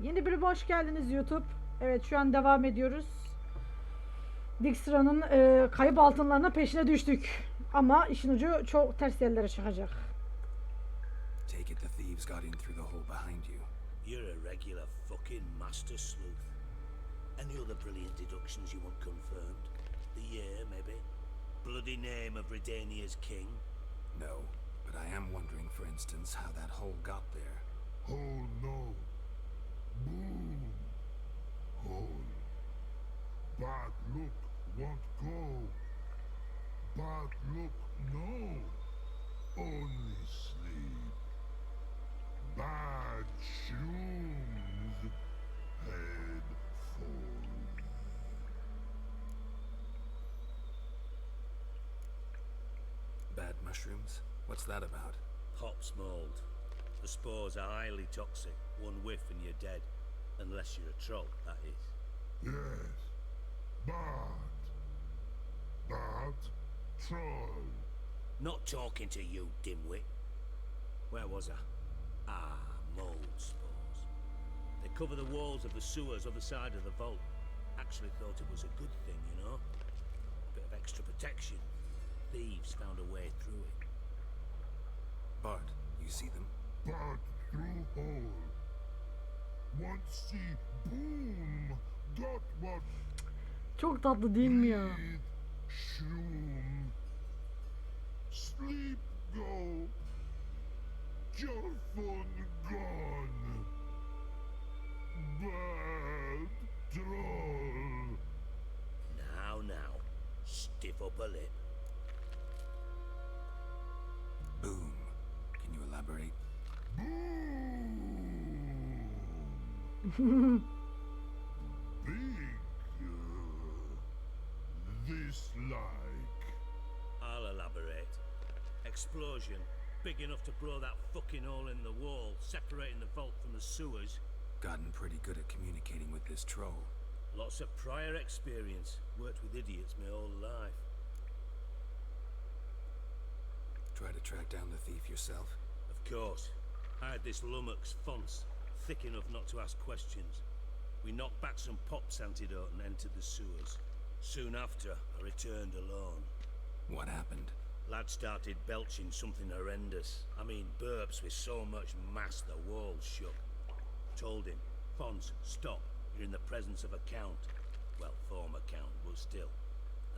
Yeni bölüme hoş geldiniz YouTube. Evet, şu an devam ediyoruz. Dijkstra'nın kayıp altınlarına peşine düştük. Ama işin ucu çok ters yerlere çıkacak. Take it the thieves got in through the hole behind you. You're a regular fucking master sleuth. Any other brilliant deductions you want confirmed? The year, maybe? Bloody name of Redania's king? No, but I am wondering, for instance, how that hole got there. Hole no. Boom. Hole. Bad look won't go. Bad look no. Only sleep. Bad shoes. Head full. Bad mushrooms? What's that about? Pop's mold. The spores are highly toxic. One whiff and you're dead. Unless you're a troll, that is. Yes. Bad. Bad troll. Not talking to you, dimwit. Where was I? Ah, mold spores. They cover the walls of the sewers other side of the vault. Actually thought it was a good thing, you know? Bit of extra protection. Thieves found a way through it. Bart, you see them? Bad through hole. Want see boom. Got what Çok tatlı değil mi ya? breathe. Shroom. Sleep go. Your fun gone. Bad troll. Now, stiff up a lip. Boom. Can you elaborate? Boom. Big. This like. I'll elaborate. Explosion, big enough to blow that fucking hole in the wall, separating the vault from the sewers. Gotten pretty good at communicating with this troll. Lots of prior experience. Worked with idiots my whole life. Try to track down the thief yourself? Of course. I had this lummox fonts, thick enough not to ask questions. We knocked back some Pop's antidote and entered the sewers. Soon after, I returned alone. What happened? Lad started belching something horrendous. I mean, burps with so much mass the walls shook. Told him, Fons, stop. You're in the presence of a count. Well, former count, but still.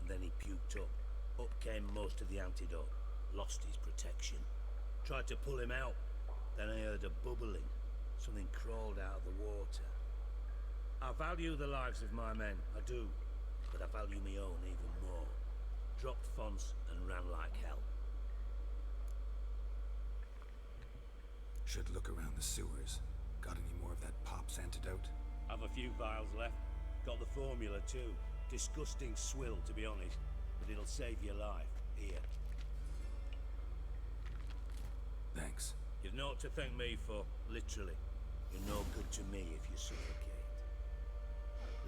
And then he puked up. Up came most of the antidote. Lost his protection. Tried to pull him out. Then I heard a bubbling. Something crawled out of the water. I value the lives of my men, I do. But I value my own even more. Dropped Fons and ran like hell. Should look around the sewers. Got any more of that Pop's antidote? I've a few vials left. Got the formula too. Disgusting swill, to be honest. But it'll save your life. Here. Thanks. You've naught to thank me for, literally. You're no good to me if you suffocate.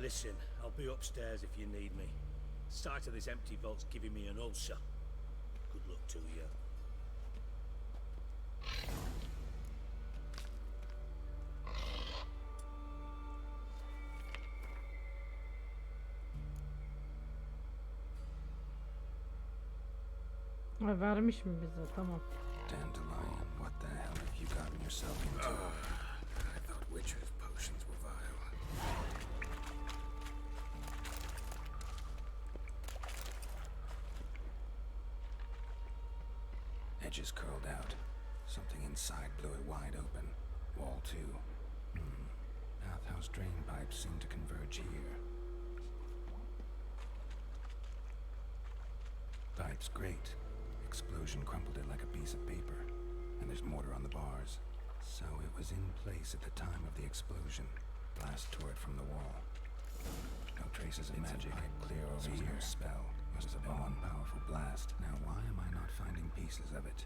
Listen, I'll be upstairs if you need me. Sight of this empty vault's giving me an ulcer. Good luck to you. Ha, vermiş mi bize? Tamam. Dandelion, what the hell have you gotten yourself into? I thought witches' potions were vile. Edges curled out. Something inside blew it wide open. Wall too. Bathhouse drain pipes seem to converge here. Pipes great. Explosion crumpled it like a piece of paper. And there's mortar on the bars. So it was in place at the time of the explosion. Blast tore it from the wall. No traces of magic. Clear over here. No spell. Must have been one powerful blast. Now why am I not finding pieces of it?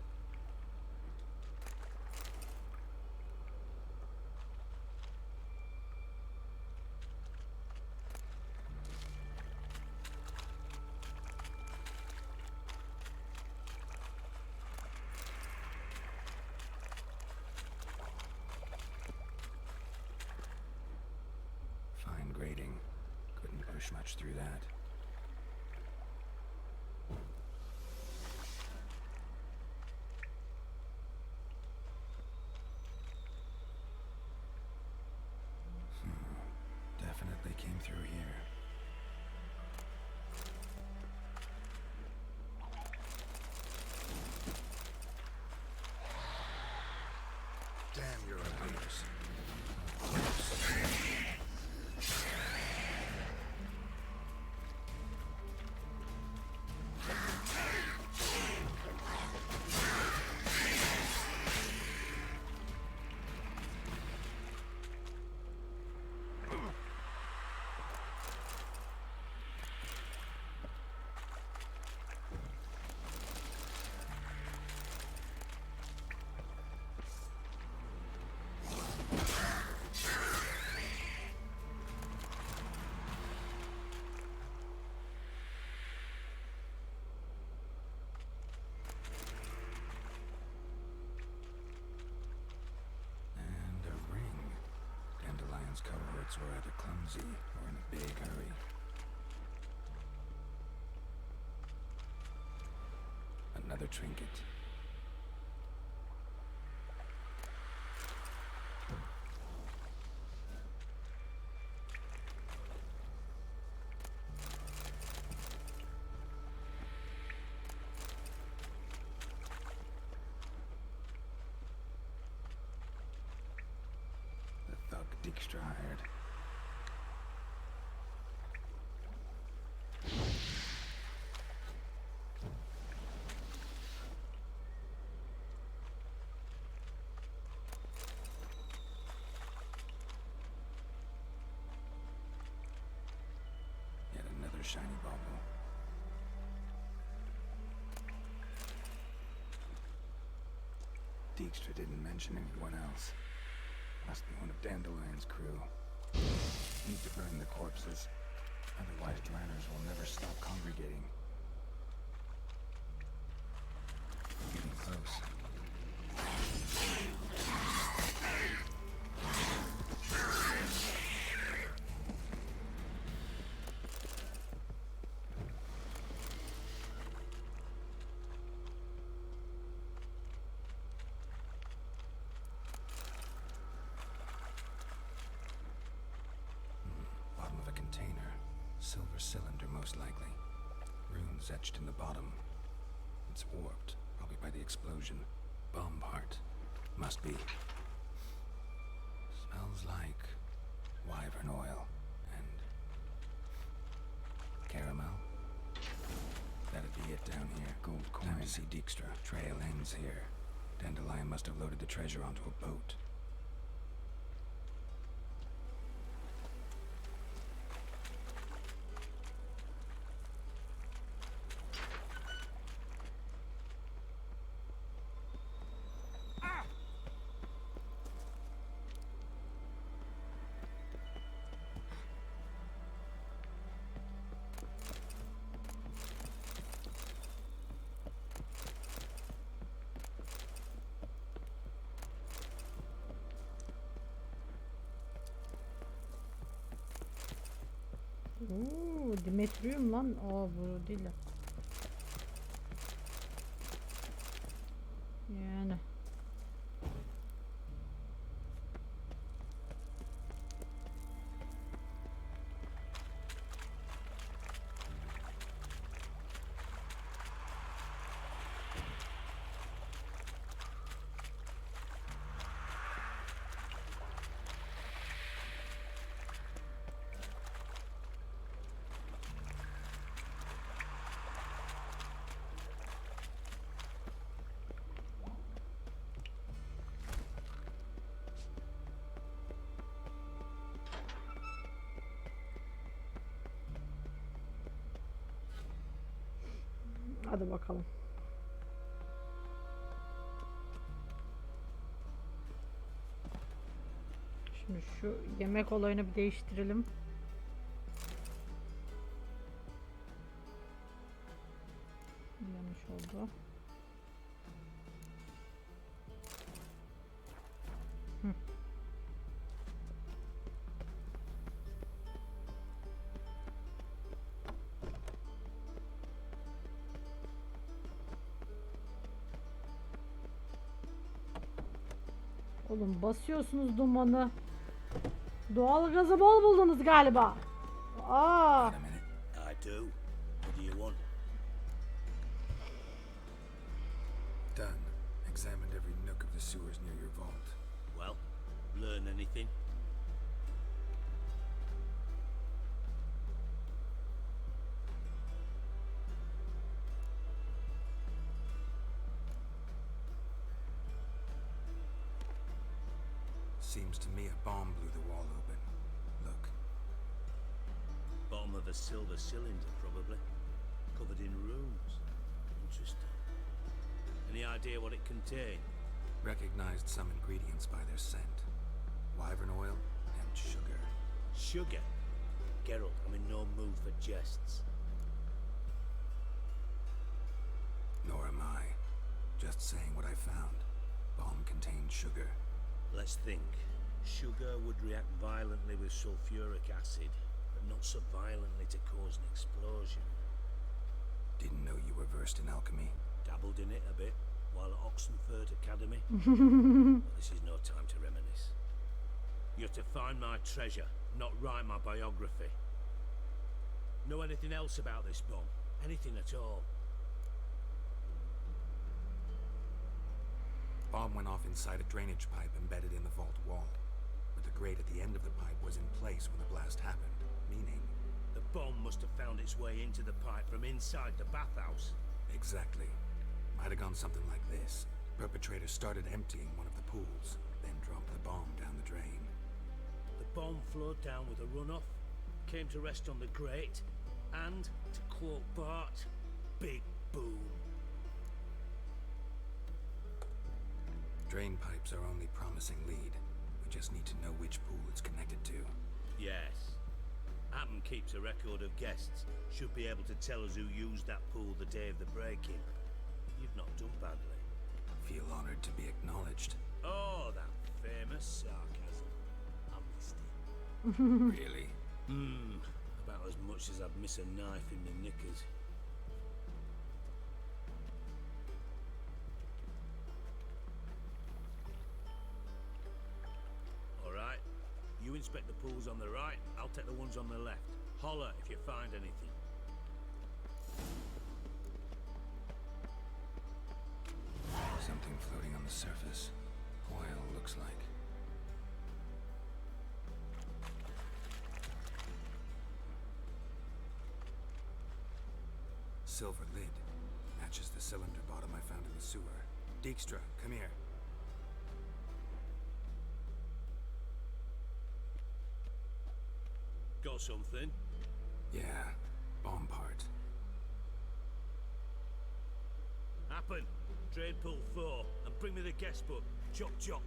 push much through that. Definitely came through here. Damn your abuse. Cohorts were either clumsy or in a big hurry. Another trinket. Extra hired. Yet another shiny bauble. Dijkstra didn't mention anyone else. Must be one of Dandelion's crew. Need to burn the corpses. Otherwise, Dranners will never stop congregating. Getting close. Silver cylinder, most likely. Runes etched in the bottom. It's warped, probably by the explosion. Bomb part. Must be. Smells like wyvern oil and caramel. That'd be it down here. Gold coin. Time to see Dijkstra. Trail ends here. Dandelion must have loaded the treasure onto a boat. Dimetrium lan. Aa bu değil de. Yani. Hadi bakalım. Şimdi şu yemek olayını bir değiştirelim. Yanlış oldu. Oğlum basıyorsunuz dumanı. Doğalgazı bol buldunuz galiba. Aa. Wait a minute. I do. What do you want? Done. Examined every nook of the sewers near your vault. Well, learn anything? Seems to me a bomb blew the wall open. Look. Bottom of a silver cylinder, probably. Covered in runes. Interesting. Any idea what it contained? Recognized some ingredients by their scent. Wyvern oil and sugar. Sugar? Geralt, I'm in no mood for jests. Nor am I. Just saying what I found. Bomb contained sugar. Let's think. Sugar would react violently with sulfuric acid, but not so violently to cause an explosion. Didn't know you were versed in alchemy. Dabbled in it a bit while at Oxenford Academy. But this is no time to reminisce. You're to find my treasure, not write my biography. Know anything else about this bomb? Anything at all? Bomb went off inside a drainage pipe embedded in the vault wall. But the grate at the end of the pipe was in place when the blast happened, meaning... The bomb must have found its way into the pipe from inside the bathhouse. Exactly. Might have gone something like this. Perpetrator started emptying one of the pools, then dropped the bomb down the drain. The bomb flowed down with a runoff, came to rest on the grate, and, to quote Bart, big boom. Drain pipes are only promising lead. We just need to know which pool it's connected to. Yes. Appen keeps a record of guests. Should be able to tell us who used that pool the day of the break-in. You've not done badly. Feel honored to be acknowledged. Oh, that famous sarcasm. I missed it. Really? About as much as I'd miss a knife in the knickers. Alright, you inspect the pools on the right, I'll take the ones on the left. Holler if you find anything. Something floating on the surface. Oil, looks like. Silver lid. Matches the cylinder bottom I found in the sewer. Dijkstra, come here. Got something? Yeah, bomb part. Happen. Trade pool 4 and bring me the guest book. Chop chop.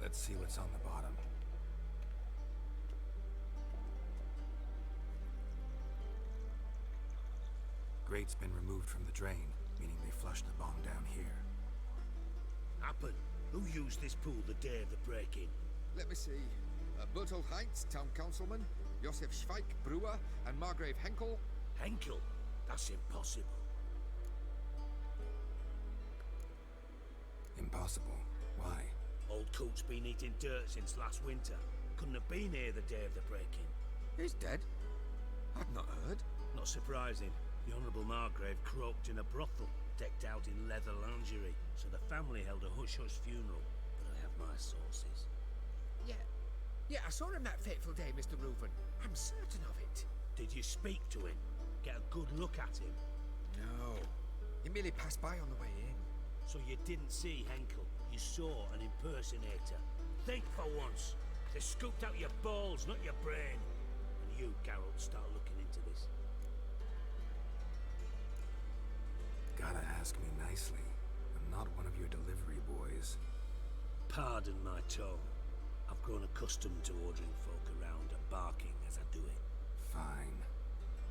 Let's see what's on the bottom. Grate's been removed from the drain, meaning they flushed the bomb down here. Happen. Who used this pool the day of the break-in? Let me see. Bertolt Heinz, town councilman, Josef Schweik, brewer, and Margrave Henkel. Henkel? That's impossible. Impossible. Why? Old coot's been eating dirt since last winter. Couldn't have been here the day of the break-in. He's dead? I'd not heard. Not surprising. The Honourable Margrave croaked in a brothel, decked out in leather lingerie, so the family held a hush-hush funeral. But I have my sources. Yeah, I saw him that fateful day, Mr. Reuven. I'm certain of it. Did you speak to him? Get a good look at him? No. He merely passed by on the way in. So you didn't see Henkel. You saw an impersonator. Think for once. They scooped out your balls, not your brain. And you, Geralt, start looking into this. Gotta ask me nicely. I'm not one of your delivery boys. Pardon my tone. I've grown accustomed to ordering folk around and barking as I do it. Fine.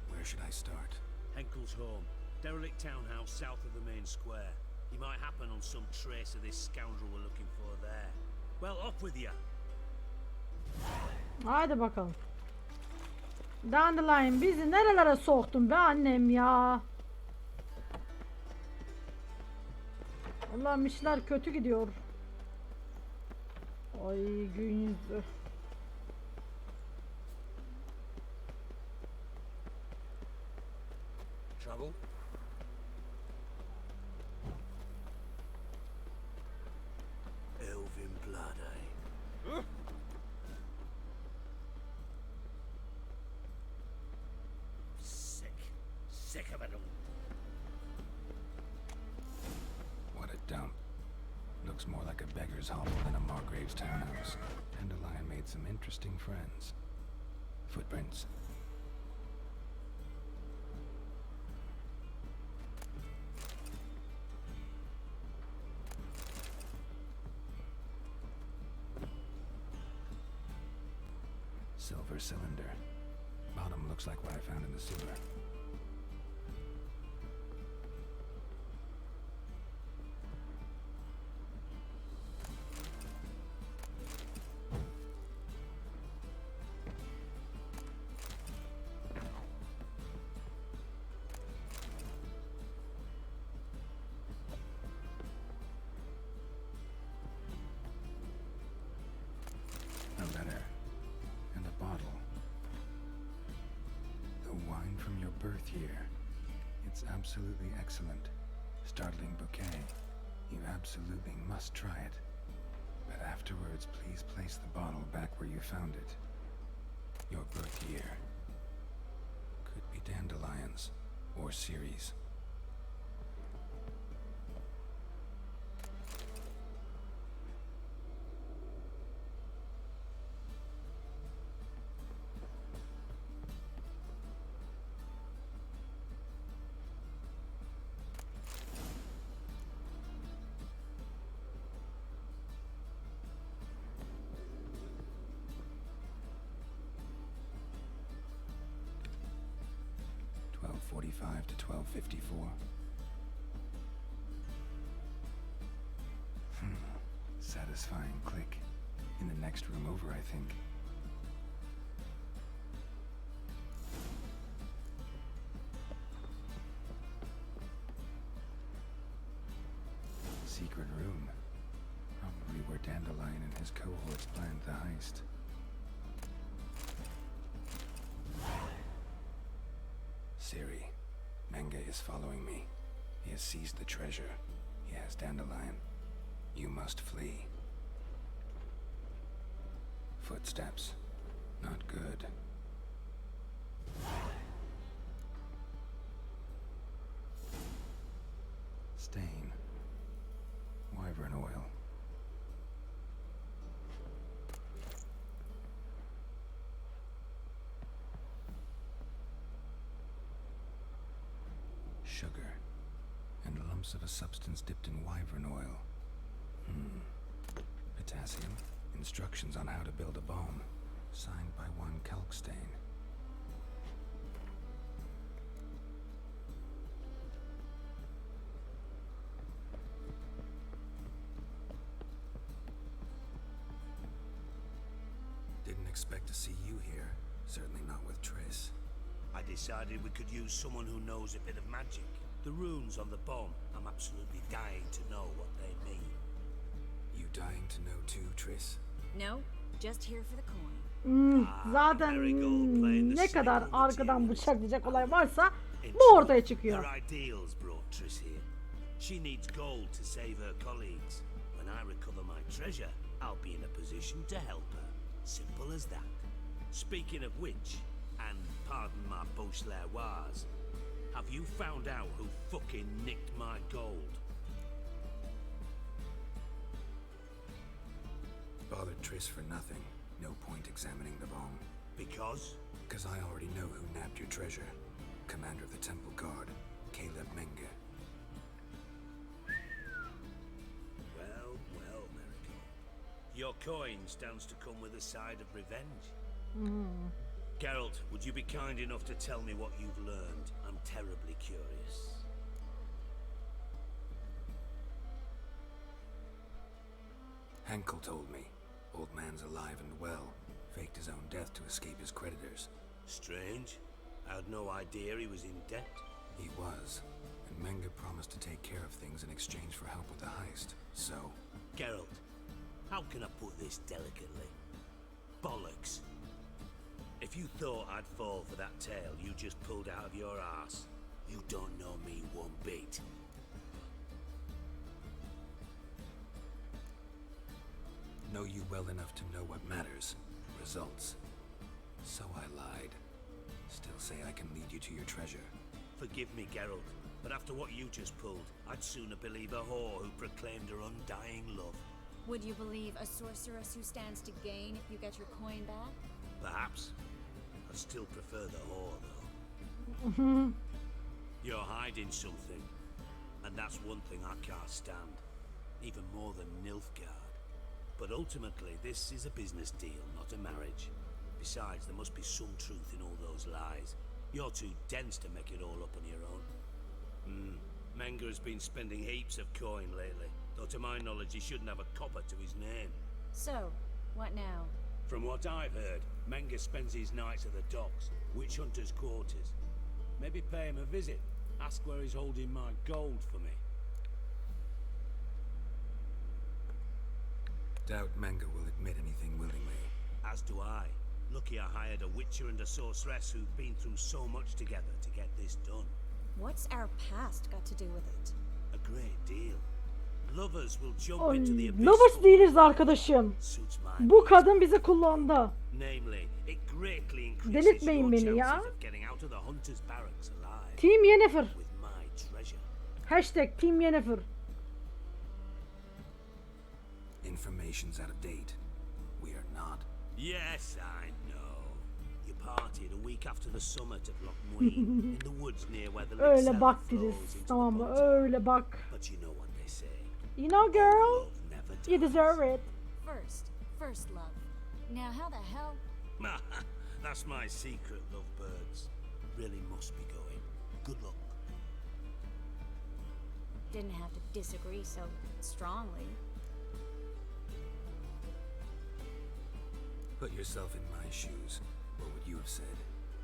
Where should I start? Henkel's home. Derelict townhouse south of the main square. You might happen on some trace of this scoundrel we're looking for there. Well, off with you. Haydi bakalım. Dandelion bizi nerelere soktun be annem ya. Allah'ım işler kötü gidiyor. Ay gün yüzü. Trouble? Elvin blood, eh? Sick of it all. What a dump. Looks more like a beggar's hovel than a Margrave's townhouse. Dandelion made some interesting friends. Footprints. Silver cylinder. Bottom looks like what I found in the sewer. A letter. And a bottle. The wine from your birth year. It's absolutely excellent. Startling bouquet. You absolutely must try it. But afterwards, please place the bottle back where you found it. Your birth year. Could be dandelions. Or Ceres. .45 to 12:54. Satisfying click. In the next room over, I think. Secret room. Probably where Dandelion and his cohorts planned the heist. Siri, Menge is following me. He has seized the treasure. He has Dandelion. You must flee. Footsteps. Not good. Stain. Wyvern oil. Sugar. And lumps of a substance dipped in wyvern oil. Potassium. Instructions on how to build a bomb. Signed by one Kalkstain. Didn't expect to see you here. Certainly not with Triss. I decided we could use someone who knows a bit of magic. The runes on the bomb, I'm absolutely dying to know what they mean. You dying to know too, Triss? No, just here for the coin. Zaten ne kadar arkadan bıçaklayacak olay varsa In bu truth, ortaya çıkıyor. Her ideals brought Triss here. She needs gold to save her colleagues. When I recover my treasure, I'll be in a position to help her. Simple as that. Speaking of which, and pardon my Beauclervoise, have you found out who fucking nicked my gold? Bothered Triss for nothing. No point examining the bomb. Because? Because I already know who nabbed your treasure. Commander of the Temple Guard, Caleb Menge. Well, Marigold. Your coin stands to come with a side of revenge. Geralt, would you be kind enough to tell me what you've learned? I'm terribly curious. Henkel told me. Old man's alive and well. Faked his own death to escape his creditors. Strange. I had no idea he was in debt. He was. And Menge promised to take care of things in exchange for help with the heist. So, Geralt, how can I put this delicately? Bollocks. If you thought I'd fall for that tale you just pulled out of your arse, you don't know me one bit. know you well enough to know what matters. Results. So I lied. Still say I can lead you to your treasure. Forgive me, Geralt, but after what you just pulled, I'd sooner believe a whore who proclaimed her undying love. Would you believe a sorceress who stands to gain if you get your coin back? Perhaps. I'd still prefer the whore, though. You're hiding something, and that's one thing I can't stand, even more than Nilfgaard. But ultimately, this is a business deal, not a marriage. Besides, there must be some truth in all those lies. You're too dense to make it all up on your own. Menge has been spending heaps of coin lately, though to my knowledge he shouldn't have a copper to his name. So, what now? From what I've heard, Menge spends his nights at the docks, witch hunters' quarters. Maybe pay him a visit, ask where he's holding my gold for me. Doubt Menge will admit anything willingly. As do I. Lucky I hired a witcher and a sorceress who've been through so much together to get this done. What's our past got to do with it? A great deal. Lovers will jump Ay, into the abyss. lovers değiliz arkadaşım. Suits my Bu needs. kadın bizi kullandı. Namely, it greatly increases Delirtmeyin your beni chances ya. of getting out of the hunter's barracks alive Team Yennefer. with my treasure. Hashtag Team Yennefer. Information's out of date. We are not. Yes, I know. You partied a week after the summit of Loch Muin in the woods near where the Öyle Lixell bak flows Diriz. into Tamam the mı? Pontar. Öyle bak. But you know what they say. You know girl, Love never you dies. deserve it. First love. Now how the hell? That's my secret, lovebirds. Really must be going. Good luck. Didn't have to disagree so strongly. Put yourself in my shoes. What would you have said?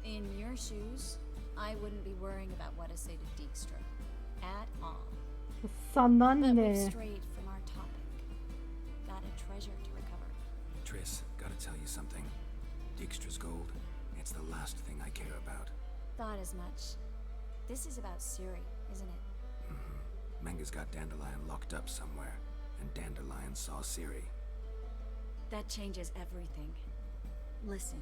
In your shoes, I wouldn't be worrying about what to say to Dijkstra. At all. Sana But we've ne? strayed from our topic. Got a treasure to recover. Triss, gotta tell you something. Dijkstra's gold, it's the last thing I care about. Thought as much. This is about Ciri, isn't it? Menge's got Dandelion locked up somewhere, and Dandelion saw Ciri. That changes everything. Listen,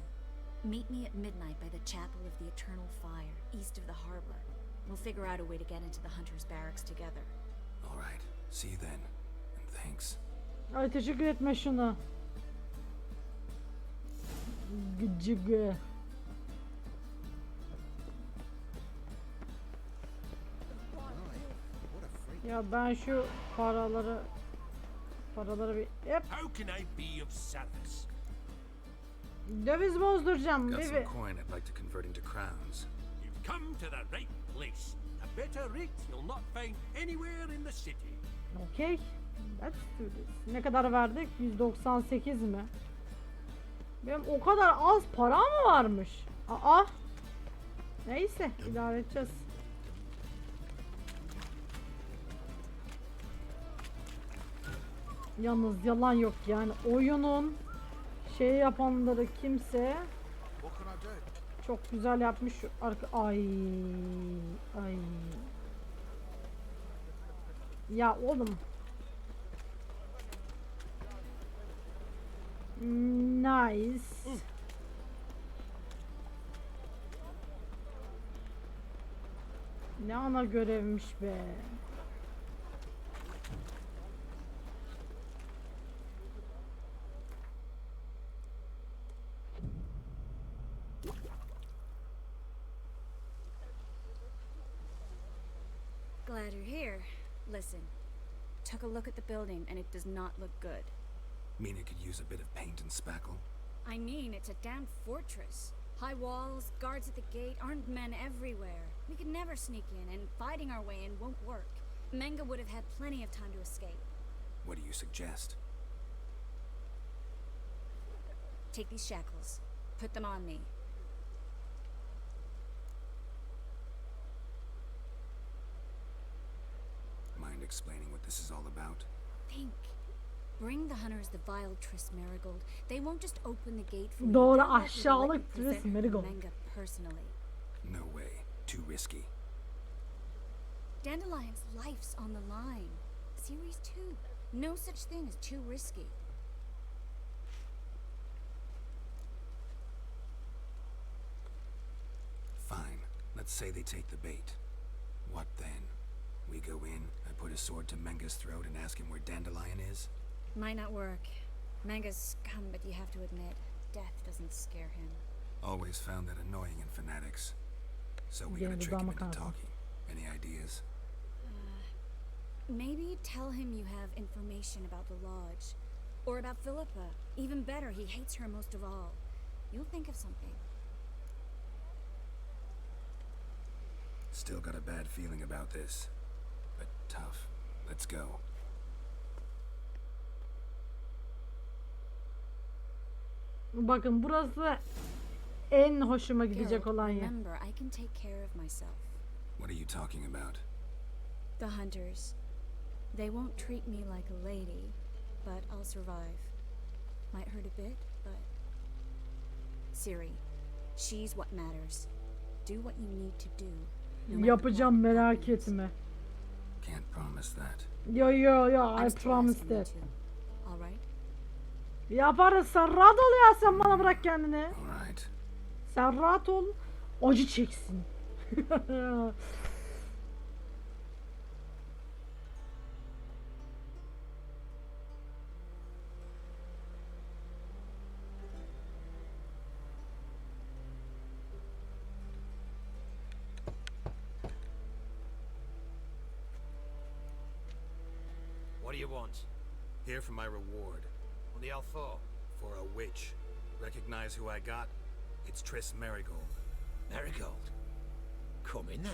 meet me at midnight by the Chapel of the Eternal Fire, east of the harbor. We'll figure out a way to get into the Hunter's Barracks together. All right, see you then, and thanks. Ay teşekkür etme şuna. Gıcıgı. Ya ben şu paraları bir hep How can I be of service? döviz bozduracağım Got some bebe. coin I'd like to convert into crowns. You've come to the right place. A better rate you'll not find anywhere in the city. Okay. Let's do this. Ne kadar verdik? 198 mi? Benim o kadar az para mı varmış? Aa. Neyse, idare edeceğiz. Yalnız yalan yok yani oyunun şey yapanları kimse What can I do? çok güzel yapmış. Ay. Ya oğlum. Nice. Ne ana görevmiş be. Glad you're here. Listen, took a look at the building and it does not look good. Mean it could use a bit of paint and spackle? I mean, it's a damn fortress. High walls, guards at the gate, armed men everywhere. We could never sneak in, and fighting our way in won't work. Menge would have had plenty of time to escape. What do you suggest? Take these shackles. Put them on me. explaining what this is all about? Think. Bring the hunters the vile Triss Marigold. They won't just open the gate for you. Doğru, They'll let you aşağılık present Triss her Marigold. Manga personally. No way. Too risky. Dandelion's life's on the line. Series 2. No such thing as too risky. Fine. Let's say they take the bait. What then? We go in, I put a sword to Menga's throat and ask him where Dandelion is? Might not work. Manga's scum, but you have to admit, death doesn't scare him. Always found that annoying in fanatics. So we Gene gotta trick him dudağıma into kaldı. talking. Any ideas? Maybe tell him you have information about the lodge. Or about Philippa. Even better, he hates her most of all. You'll think of something. Still got a bad feeling about this. But tough. Let's go. Bakın burası en hoşuma gidecek Geralt, olan yer. remember, I can take care of myself. What are you talking about? The hunters. They won't treat me like a lady, but I'll survive. Might hurt a bit, but... Ciri, she's what matters. Do what you need to do. No matter Yapacağım, what merak happens. etme. Can't promise that. Yo, I I'm still promised asking you it. to. All right? Yaparız, sen rahat ol ya, sen bana bırak kendini. Alright. Sen rahat ol, acı çeksin. What do you want? Here for my reward. On the hell for? For a witch. Recognize who I got? It's Triss Marigold. Marigold. Come in then.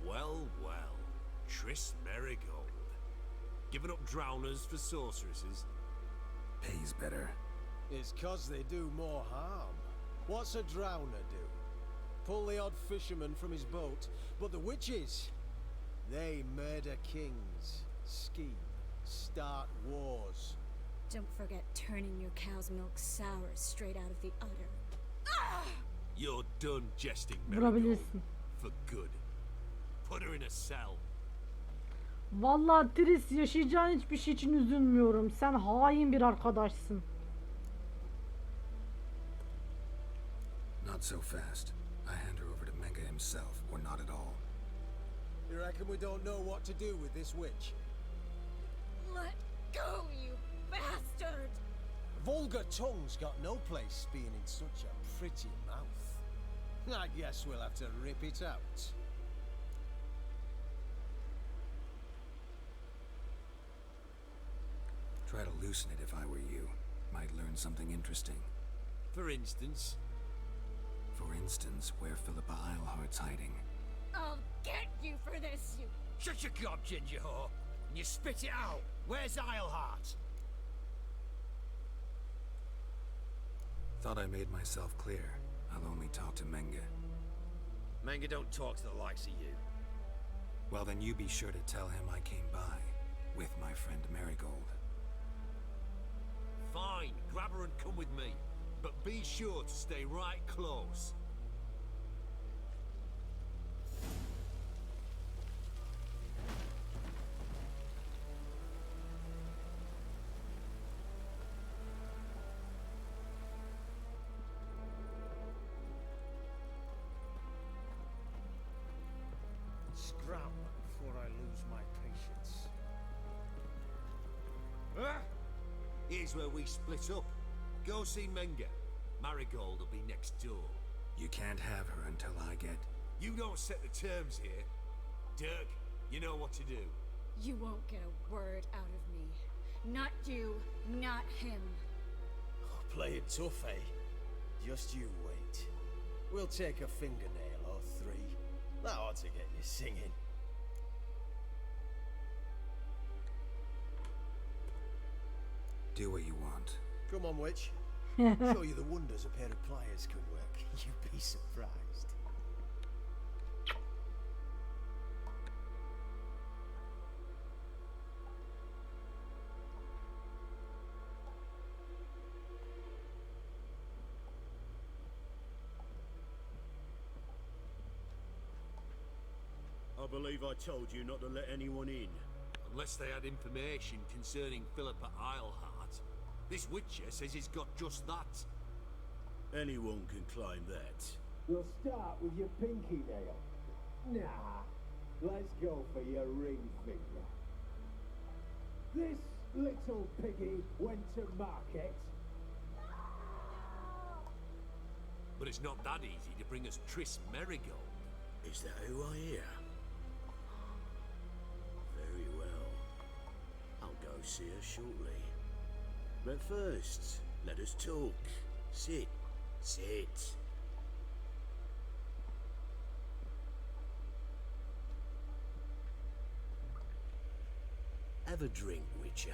Well, well. Triss Marigold. Giving up drowners for sorceresses? Pays better. It's 'cause they do more harm. What's a drowner do? Pull the odd fisherman from his boat, but the witches, they murder kings, scheme, start wars. Don't forget turning your cow's milk sour straight out of the udder. You're done jesting, Marigold. Vurabilirsin. For good. Put her in a cell. Vallahi Triss, yaşayacağın hiçbir şey için üzülmüyorum. Sen hain bir arkadaşsın. Not so fast. I hand her over to Menga himself, or not at all. You reckon we don't know what to do with this witch? Let go, you bastard! Vulgar tongue's got no place being in such a pretty mouth. I guess we'll have to rip it out. Try to loosen it if I were you. Might learn something interesting. For instance, For instance, where Philippa Eilhart's hiding. I'll get you for this, you... shut your gob, ginger whore, and you spit it out. Where's Eilhart? Thought I made myself clear. I'll only talk to Menga. Manga don't talk to the likes of you. Well, then you be sure to tell him I came by. With my friend Marigold. Fine, grab her and come with me. But be sure to stay right close. Scram before I lose my patience. Ah! Here's where we split up. Go see Menga. Marigold will be next door. You can't have her until I get... You don't set the terms here. Dirk, you know what to do. You won't get a word out of me. Not you, not him. Play it tough, eh? Just you wait. We'll take a fingernail or three. That ought to get you singing. Do what you want. Come on, witch. Show you the wonders a pair of pliers could work. You'd be surprised. I believe I told you not to let anyone in. Unless they had information concerning Philippa Eilhart. This witcher says he's got just that. Anyone can claim that. We'll start with your pinky nail. Nah, let's go for your ring finger. This little piggy went to market. But it's not that easy to bring us Tris Merigold. Is that who I hear? Very well. I'll go see her shortly. But first, let us talk. Sit. Sit. Have a drink, Witcher.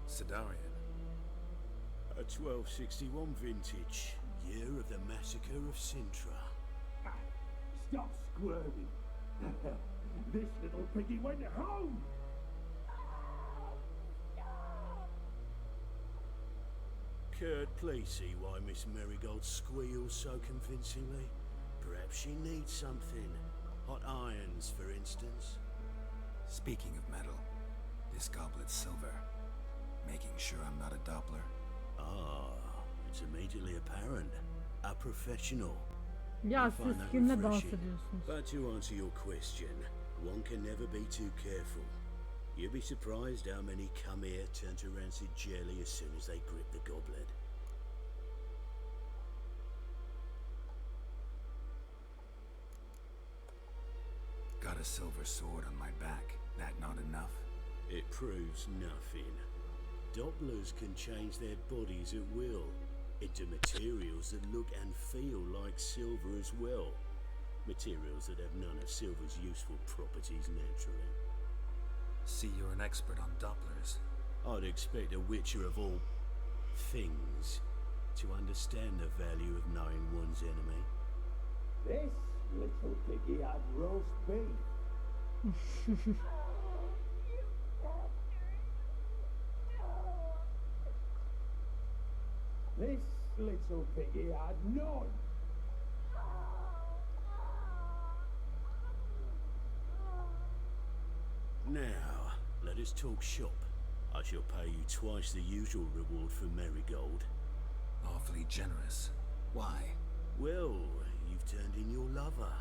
Sidarian. A 1261 vintage, year of the massacre of Sintra. Stop squirming. This little piggy went home. Kurt, please see why Miss Marigold squeals so convincingly. Perhaps she needs something. Hot irons, for instance. Speaking of metal, this goblet's silver. Making sure I'm not a Doppler. Ah, it's immediately apparent. A professional. Ya I find siz that kimle dans refreshing. ediyorsunuz? But to answer your question, one can never be too careful. You'd be surprised how many come here, turn to rancid jelly as soon as they grip the goblet. Got a silver sword on my back. That not enough? It proves nothing. Dopplers can change their bodies at will into materials that look and feel like silver as well. Materials that have none of silver's useful properties naturally. See, you're an expert on Dopplers. I'd expect a witcher of all things to understand the value of knowing one's enemy. This little piggy had roast beef. This little piggy had none. Now, let us talk shop. I shall pay you twice the usual reward for Marigold. Awfully generous. Why? Well, you've turned in your lover.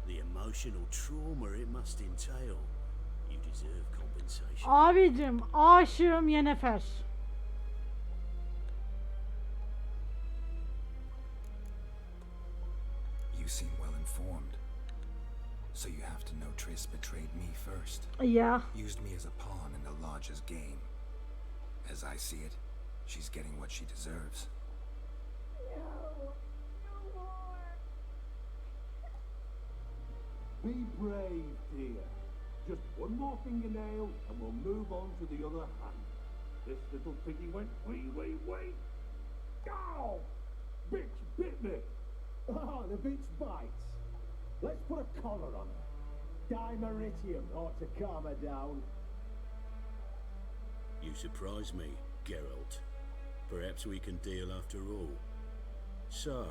The emotional trauma it must entail. You deserve compensation. Abicim aşığım Yennefer. You seem well informed. So you have to know Triss betrayed me first. Ya. Used me as a pawn in the Lodge's game. As I see it, she's getting what she deserves. Be brave, dear. Just one more fingernail and we'll move on to the other hand. This little piggy went wee. Ow! Bitch bit me. Oh, the bitch bites. Let's put a collar on her. Dimeritium ought to calm her down. You surprise me, Geralt. Perhaps we can deal after all. So,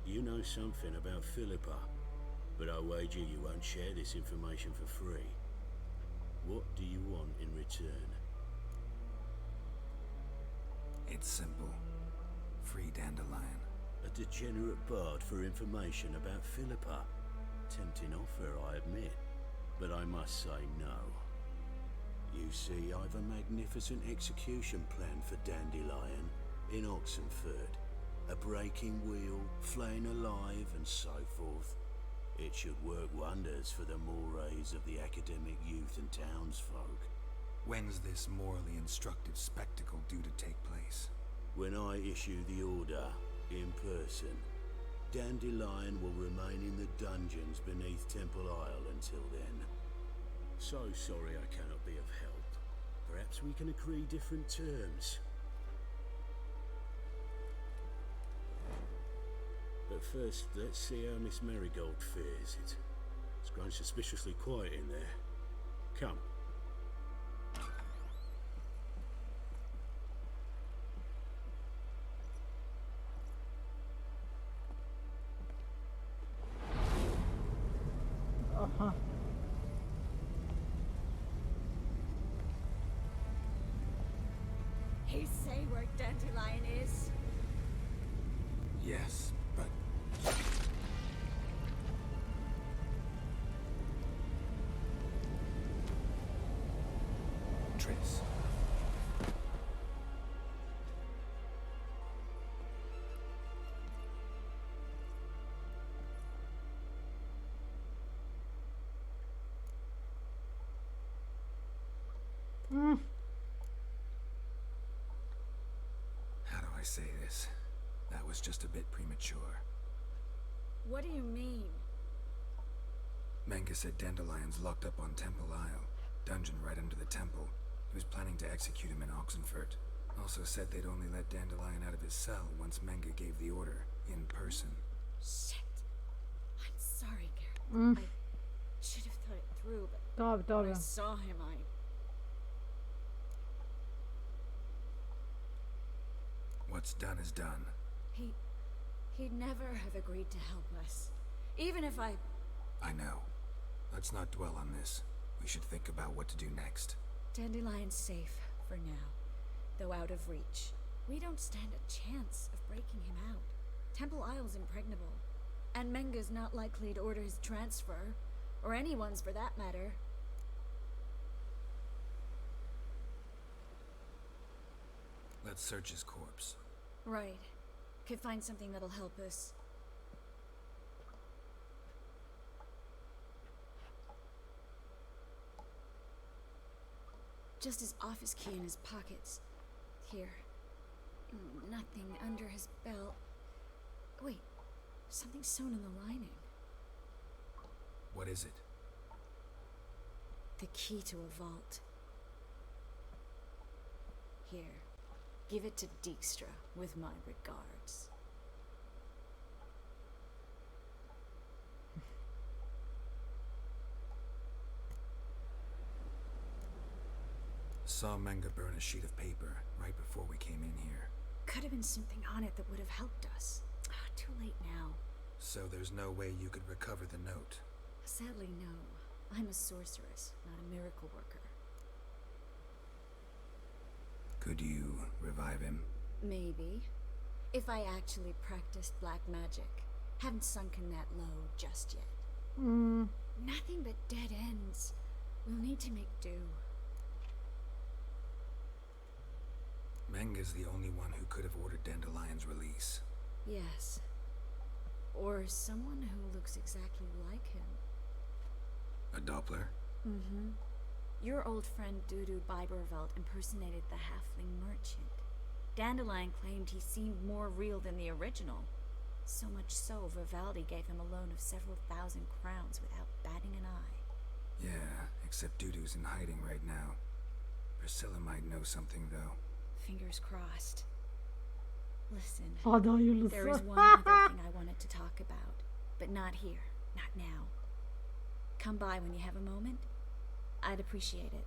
you know something about Philippa, but I wager you won't share this information for free. What do you want in return? It's simple. Free dandelion. A degenerate bard for information about Philippa. Tempting offer, I admit, but I must say no. You see, I've a magnificent execution plan for Dandelion in Oxenford. A breaking wheel, flaying alive, and so forth. It should work wonders for the mores of the academic youth and townsfolk. When's this morally instructive spectacle due to take place? When I issue the order in person, Dandelion will remain in the dungeons beneath Temple Isle until then. So sorry I cannot be of help. Perhaps we can agree different terms. But first, let's see how Miss Marigold fares it. It's grown suspiciously quiet in there. Come. Aha. He say where Dandelion is? Yes, but Triss. How do I say this? That was just a bit premature. What do you mean? Manga said Dandelion's locked up on Temple Isle, dungeon right under the temple. He was planning to execute him in Oxenfurt. Also said they'd only let Dandelion out of his cell once Manga gave the order, in person. Shit. I'm sorry, Geralt. I should have thought it through, but when I saw him, What's done is done. He'd never have agreed to help us. Even if I know. Let's not dwell on this. We should think about what to do next. Dandelion's safe for now, though out of reach. We don't stand a chance of breaking him out. Temple Isle's impregnable, and Menga's not likely to order his transfer, or anyone's for that matter. Let's search his corpse. Right. Could find something that'll help us. Just his office key in his pockets. Here. Nothing under his belt. Wait. Something sewn in the lining. What is it? The key to a vault. Here. Give it to Dijkstra with my regards. Saw Manga burn a sheet of paper right before we came in here. Could have been something on it that would have helped us. Too late now. So there's no way you could recover the note? Sadly, no. I'm a sorceress, not a miracle worker. Could you revive him? Maybe. If I actually practiced black magic. Haven't sunken that low just yet. Nothing but dead ends. We'll need to make do. Manga's the only one who could have ordered Dandelion's release. Yes. Or someone who looks exactly like him. A Doppler? Mm-hmm. Your old friend Dudu Biberveld impersonated the halfling merchant. Dandelion claimed he seemed more real than the original. So much so, Vivaldi gave him a loan of several thousand crowns without batting an eye. Yeah, except Dudu's in hiding right now. Priscilla might know something, though. Fingers crossed. Listen, Hadi there is hayırlısı. one other thing I wanted to talk about, but not here, not now. Come by when you have a moment. I'd appreciate it.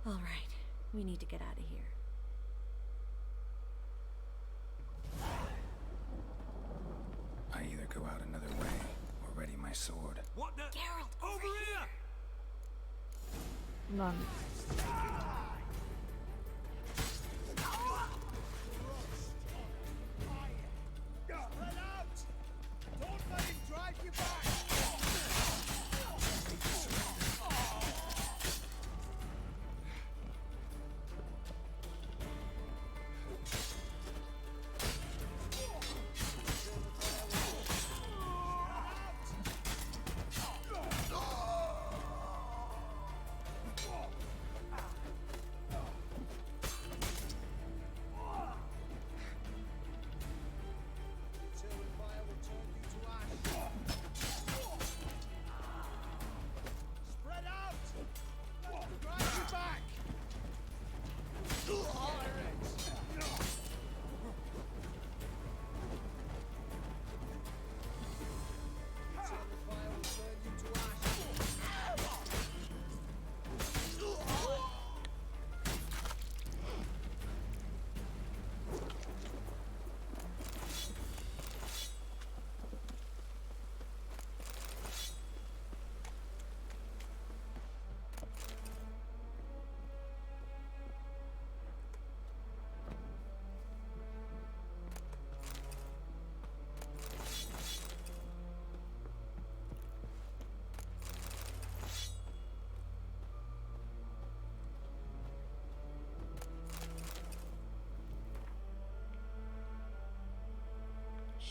All right, we need to get out of here. I either go out another way or ready my sword. What the? Geralt, Over here! Lan. Spread out! Don't let him drive you back!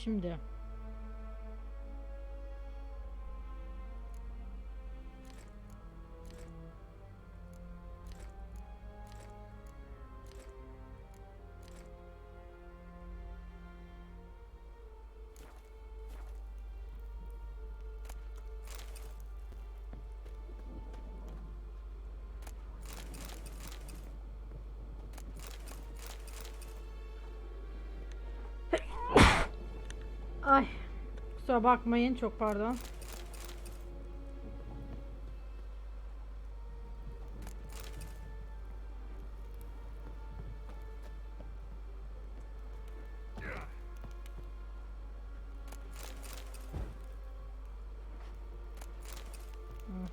Şimdi. Ay, kusura bakmayın, çok pardon.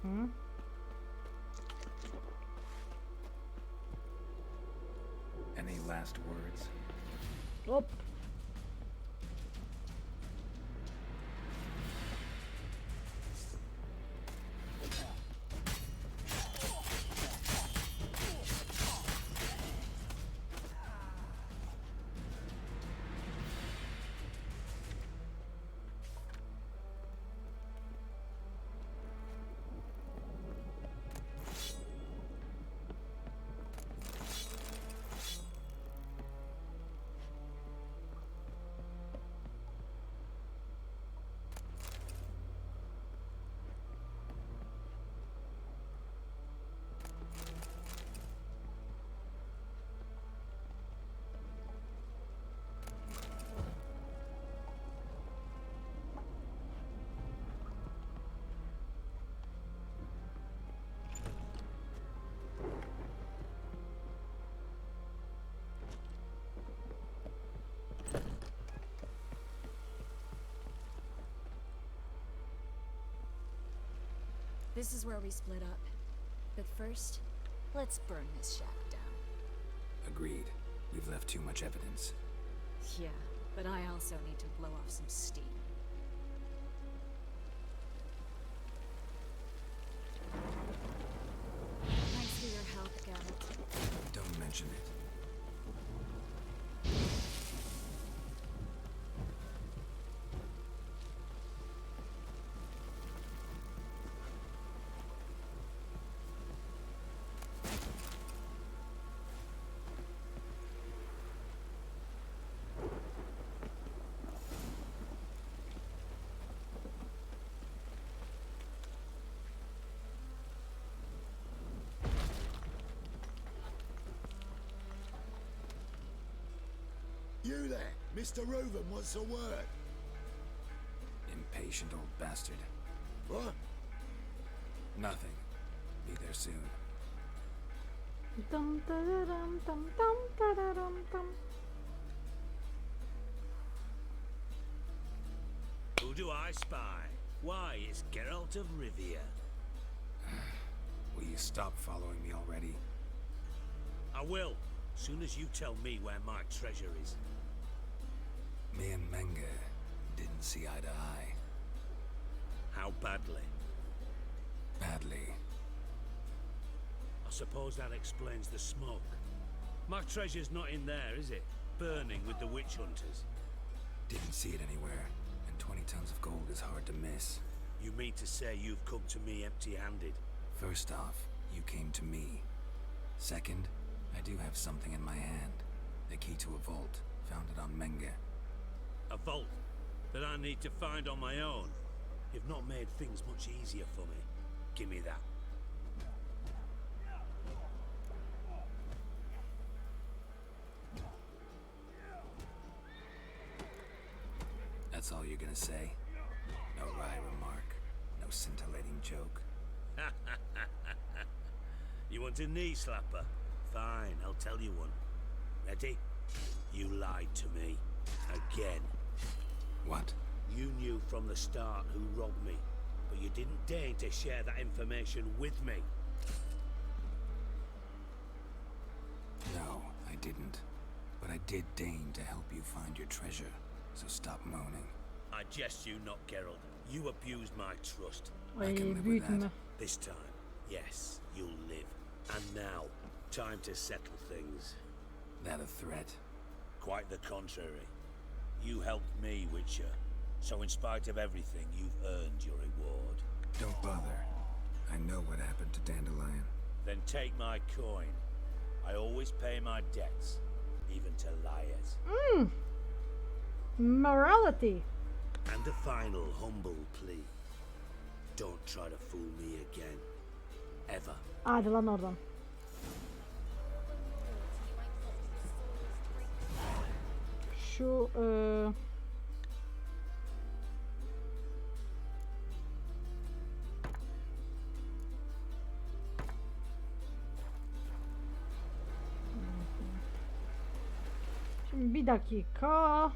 Hı. Any last words? Hop. This is where we split up. But first, let's burn this shack down. Agreed. We've left too much evidence. Yeah, but I also need to blow off some steam. Thanks for your help, Garrett. Don't mention it. You there, Mr. Reuven wants a word. Impatient old bastard. What? Nothing. Be there soon. Dum dum dum dum dum dum. Who do I spy? Why, it's Geralt of Rivia. Will you stop following me already? I will, soon as you tell me where my treasure is. Me and Menge didn't see eye to eye. How badly? Badly. I suppose that explains the smoke. My treasure's not in there, is it? Burning with the witch hunters. Didn't see it anywhere, and 20 tons of gold is hard to miss. You mean to say you've come to me empty-handed? First off, you came to me. Second, I do have something in my hand. The key to a vault, found it on Menge. A vault that I need to find on my own. You've not made things much easier for me. Give me that. That's all you're gonna say? No wry remark, no scintillating joke. You want a knee slapper? Fine, I'll tell you one. Ready? You lied to me. Again. What? You knew from the start who robbed me, but you didn't deign to share that information with me. No, I didn't. But I did deign to help you find your treasure, so stop moaning. I jest you not, Geralt. You abused my trust. I Ay can live with büyütme. that. This time, yes, you'll live. And now, time to settle things. That a threat? Quite the contrary. You helped me, Witcher. So in spite of everything, you've earned your reward. Don't bother. I know what happened to Dandelion. Then take my coin. I always pay my debts, even to liars. Morality. And a final humble plea. Don't try to fool me again. Ever. Hadi lan oradan. Şu Şimdi bir dakika.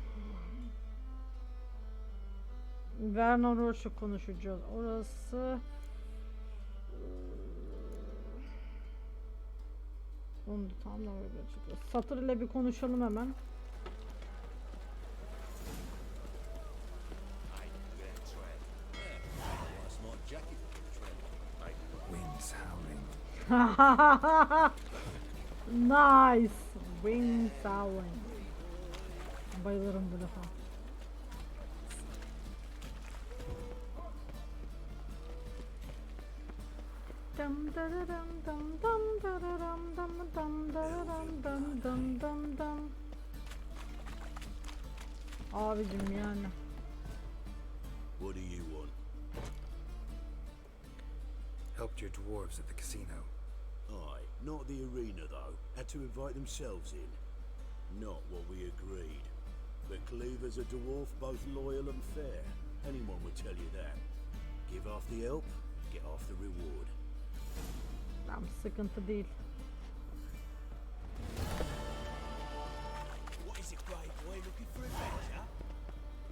Vernon Roche'u konuşacağız. Orası onu tam da öyle çıkıyor. Satır ile bir konuşalım hemen. Winds howling. Nice. Wind howling. Bayılırım bu lafa. Dam dararam dam dam dararam dam dam dararam dam dam dam dam. Abicim yani. What do you want? Helped your dwarves at the casino. Aye, not the arena though. Had to invite themselves in. Not what we agreed. But Cleaver's a dwarf, both loyal and fair. Anyone would tell you that. Give half the help, get half the reward. Tamam, sıkıntı değil. What is it, brave boy? Looking for adventure?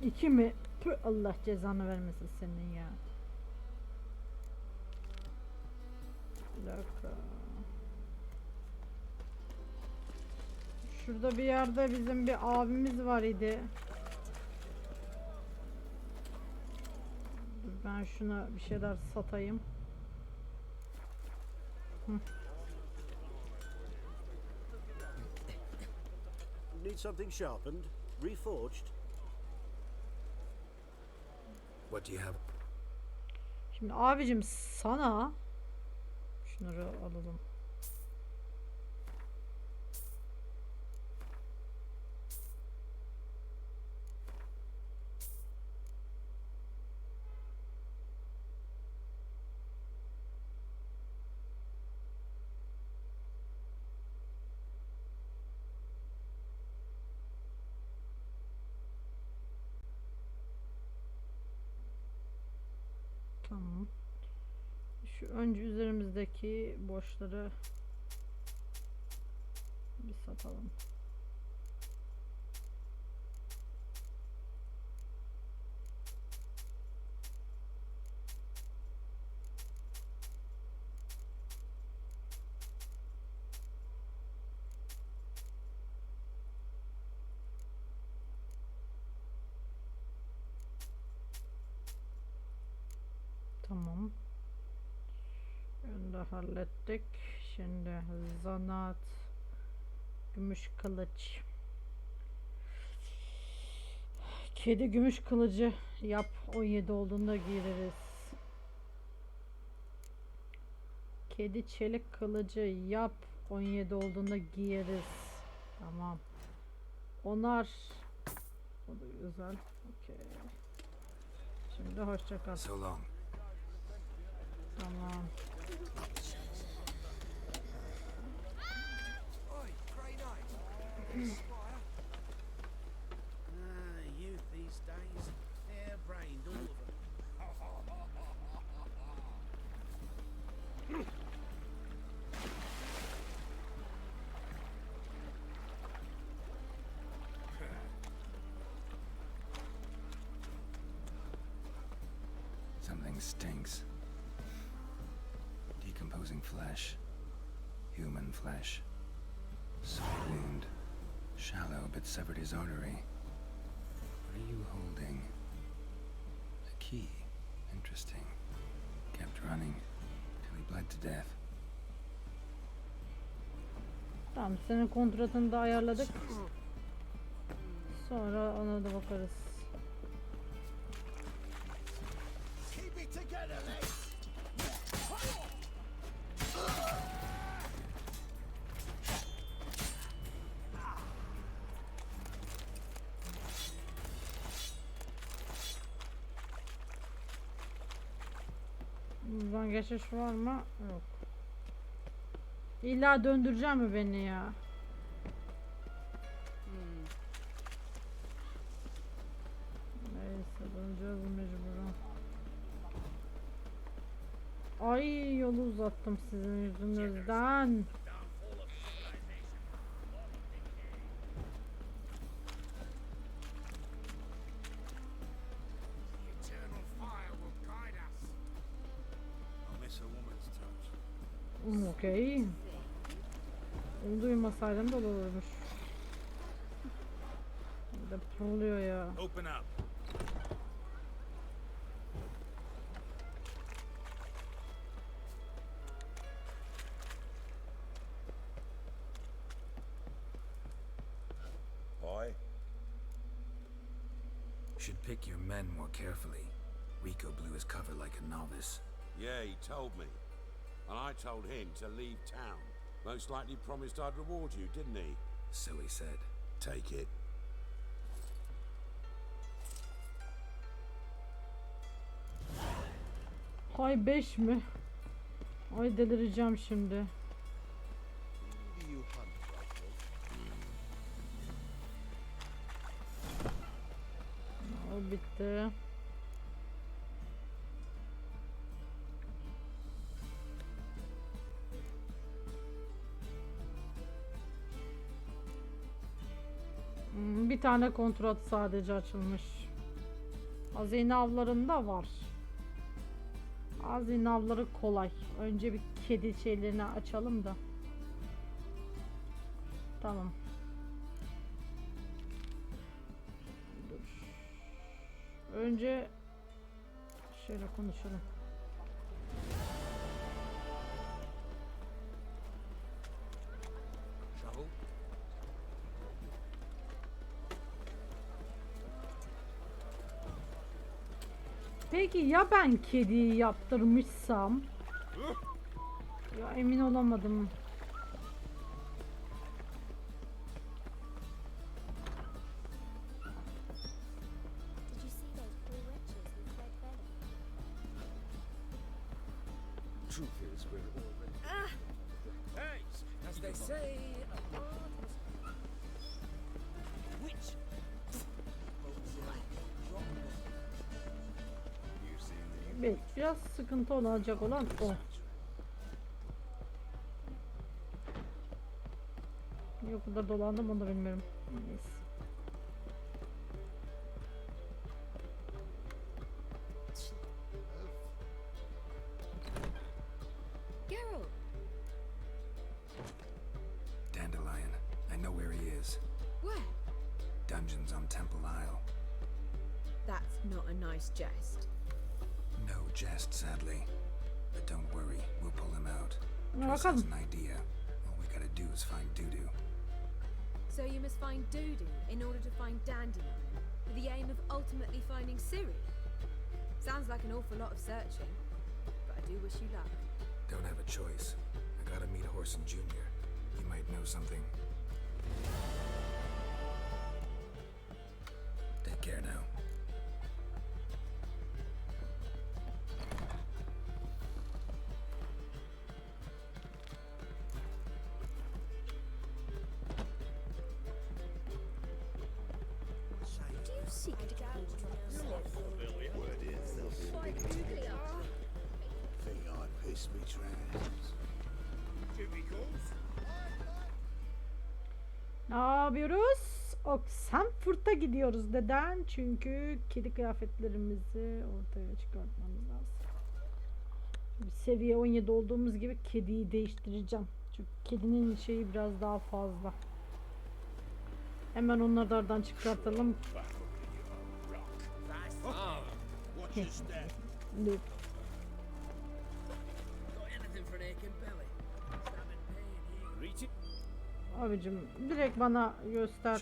2 mi? Tüh, Allah cezanı vermesin senin ya. Bir dakika. Şurada bir yerde bizim bir abimiz var idi. Dur ben şuna bir şeyler satayım. Need something sharpened? Reforged? What do you have? Şimdi abicim sana şunları alalım. Tamam. Şu önce üzerimizdeki boşları bir satalım. Tamam. Onu da hallettik. Şimdi zanaat, gümüş kılıç. Kedi gümüş kılıcı yap, 17 olduğunda giyeriz. Kedi çelik kılıcı yap, 17 olduğunda giyeriz. Tamam. Onar. O da güzel. Okay. Şimdi hoşça kal. So long. Tamam. Youth these days, hair-brained, all of them. Something stinks. Decomposing flesh. Human flesh. Side wound. Shallow but severed his artery. What are you holding? A key. Interesting. Kept running till he bled to death. Tamam, senin kontratını da ayarladık. Sonra ona da bakarız. Keep it together, lads. Buradan geçiş var mı? Yok. İlla döndüreceğim mi beni ya? Neyse döneceğiz mecburen. Ay yolu uzattım sizin yüzünüzden. Okey. Onu duymasaydım da olurmuş. Ne oluyor ya? Open up. Aye. Should pick your men more carefully. Rico blew his cover like a novice. Yeah, he told me. And I told him to leave town. Most likely promised I'd reward you, didn't he? So he said. Take it. Hay 5 mi? Ay delireceğim şimdi. You hunt, O bitti. Bir tane kontrat sadece açılmış. Hazine avlarında var. Hazine avları kolay. Önce bir kedi şeylerini açalım da. Tamam. Dur. Önce şöyle konuşalım. Peki ya ben kediyi yaptırmışsam? Ya emin olamadım. Did you see those poor wretches who fled Beni? Truth is, we're already... Hey, as they say, which? Biraz sıkıntı olacak olan o. Yok burada dolandım onu da bilmiyorum. Neyse. Geralt! Dandelion. I know where he is. Where? Dungeons on Temple Isle. That's not a nice jest. No jest, sadly. But don't worry, we'll pull him out. Ya Triss has bakalım. an idea. All we gotta do is find Dudu. So you must find Dudu in order to find Dandelion, with the aim of ultimately finding Ciri. Sounds like an awful lot of searching, but I do wish you luck. Don't have a choice. I gotta meet Horson Jr. He might know something. Take care now. Do you seek to gain Ne yapıyoruz? Oxenford'a gidiyoruz. Neden? Çünkü kedi kıyafetlerimizi ortaya çıkartmamız lazım. Bir seviye 17 olduğumuz gibi kediyi değiştireceğim. Çünkü kedinin şeyi biraz daha fazla. Hemen onlardan çıkartalım. Watch your step. Lüp. Got anything for an aching belly? Stabbing pain here. Greet it. Abicim direkt bana göster.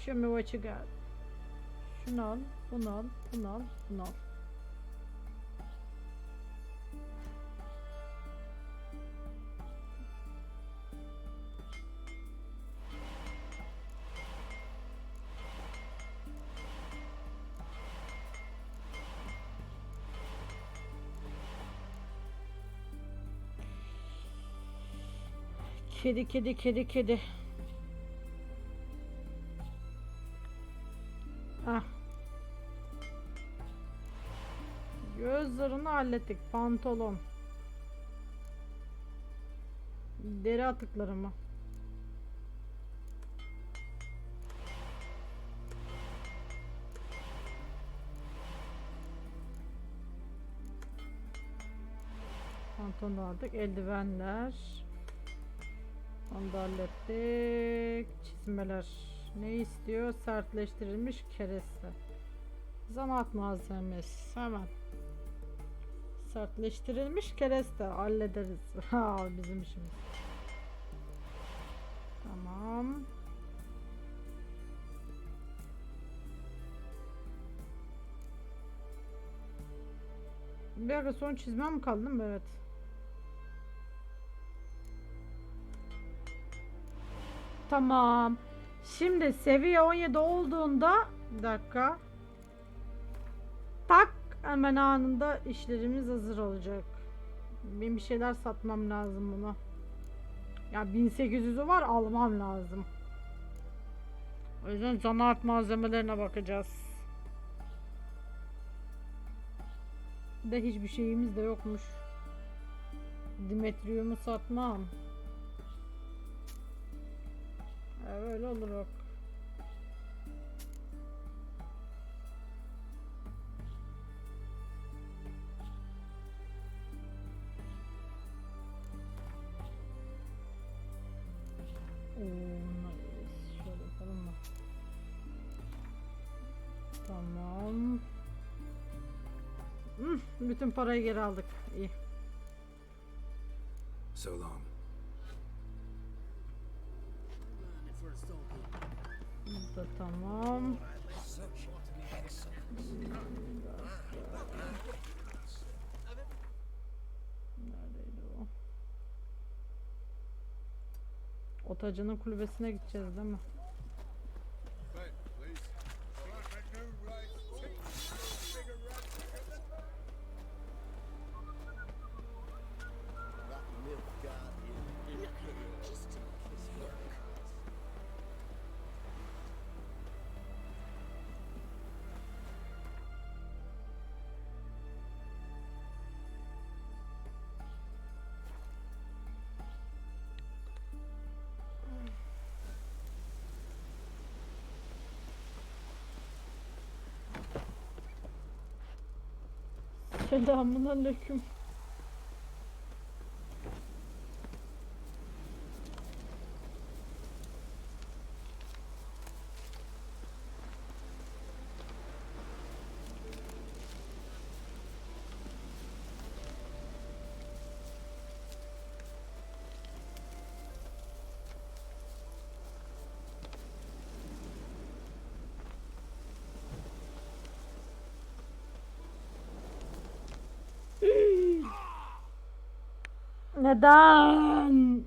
Show me what you got. Şunu al, bunu al, bunu al, bunu al. Kedi kedi kedi kedi. Ah. Gözlerini hallettik. Pantolon. Deri atıkları mı? Pantolon aldık. Eldivenler. Onu da hallettik. Çizmeler. Ne istiyor? Sertleştirilmiş kereste. Zanaat malzemesi. Hemen. Sertleştirilmiş kereste. Hallederiz. Ha, bizim işimiz. Tamam. Bir dakika, son çizmem mi kaldı mı? Evet. Tamam. Şimdi seviye 17 olduğunda bir dakika. Tak, hemen anında işlerimiz hazır olacak. Benim bir şeyler satmam lazım buna. Ya 1800'ü var, almam lazım. O yüzden zanaat malzemelerine bakacağız. De hiçbir şeyimiz de yokmuş. Dimetrium'u satmam. Öyle olur bak. Şöyle yapalım mı? Tamam. Bütün parayı geri aldık. İyi. So long. Bu da tamam. Neredeydi o? Otacının kulübesine gideceğiz değil mi? Selamünaleyküm. Neden?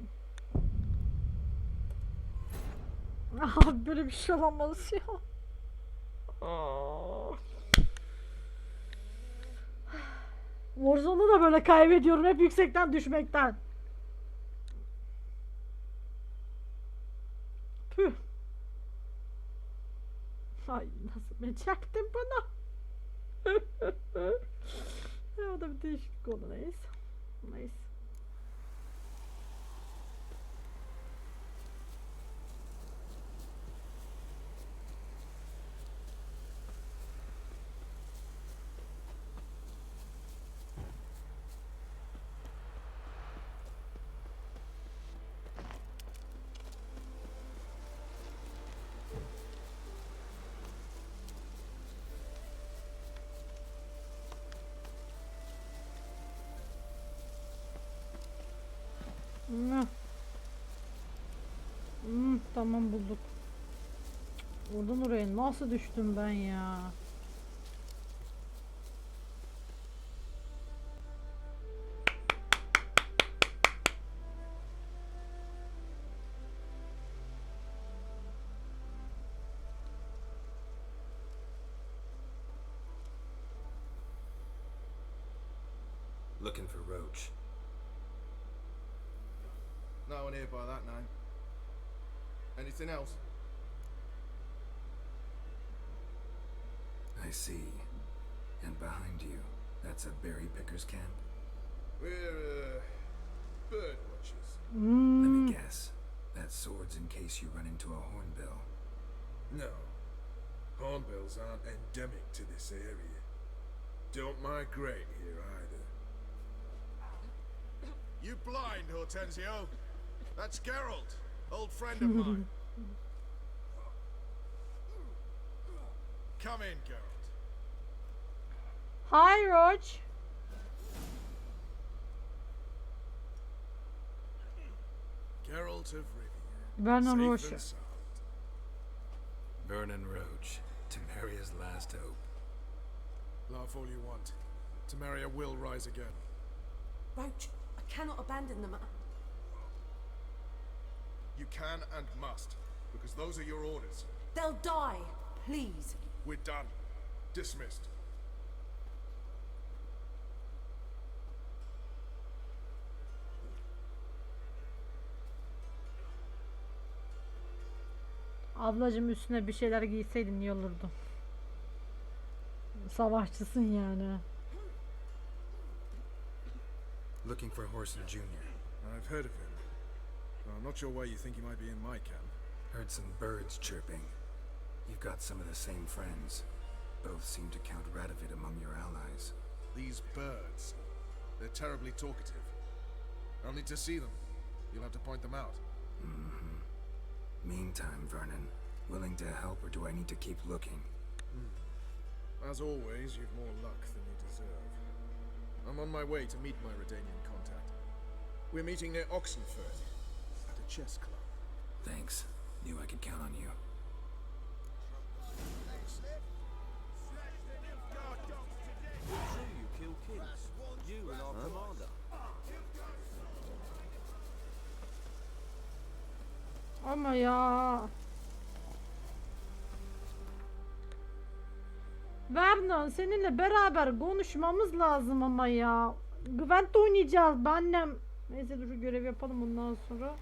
Abi böyle bir şey olamaz ya. Warzone'u da böyle kaybediyorum hep yüksekten düşmekten. Püh. Ay nasıl becerecektim bunu? Ya o da bir değişiklik oldu, neyse. Neyse. Tamam bulduk. Oradan oraya nasıl düştüm ben ya? Looking for Roach. No one here by that name. Anything else? I see. And behind you, that's a berry picker's camp? We're, bird watchers. Let me guess. That's swords in case you run into a hornbill. No. Hornbills aren't endemic to this area. Don't migrate here either. You blind, Hortensio? That's Geralt, old friend of mine. Come in, Geralt. Hi Roach. Geralt of Rivia. Vernon Safe Roach. and sound. Vernon Roach, Temeria's last hope. Laugh all you want. Temeria will rise again. Roach, I cannot abandon them. You can and must, because those are your orders. They'll die, please. We're done. Dismissed. Ablacım üstüne bir şeyler giyseydin iyi olurdu. Savaşçısın yani. Looking for Horson Jr. I've heard of him. I'm not sure why you think he might be in my camp. Heard some birds chirping. You've got some of the same friends. Both seem to count Radovid among your allies. These birds. They're terribly talkative. I'll need to see them. You'll have to point them out. Meantime, Vernon, willing to help or do I need to keep looking? As always, you've more luck than you deserve. I'm on my way to meet my Redanian contact. We're meeting near Oxenford, at a chess club. Thanks. Knew I could count on you. So you kill kings? You and our commander? Ama ya. Vernon seninle beraber konuşmamız lazım ama ya. Gwent oynayacağız annem. Neyse dur şu görev yapalım bundan sonra.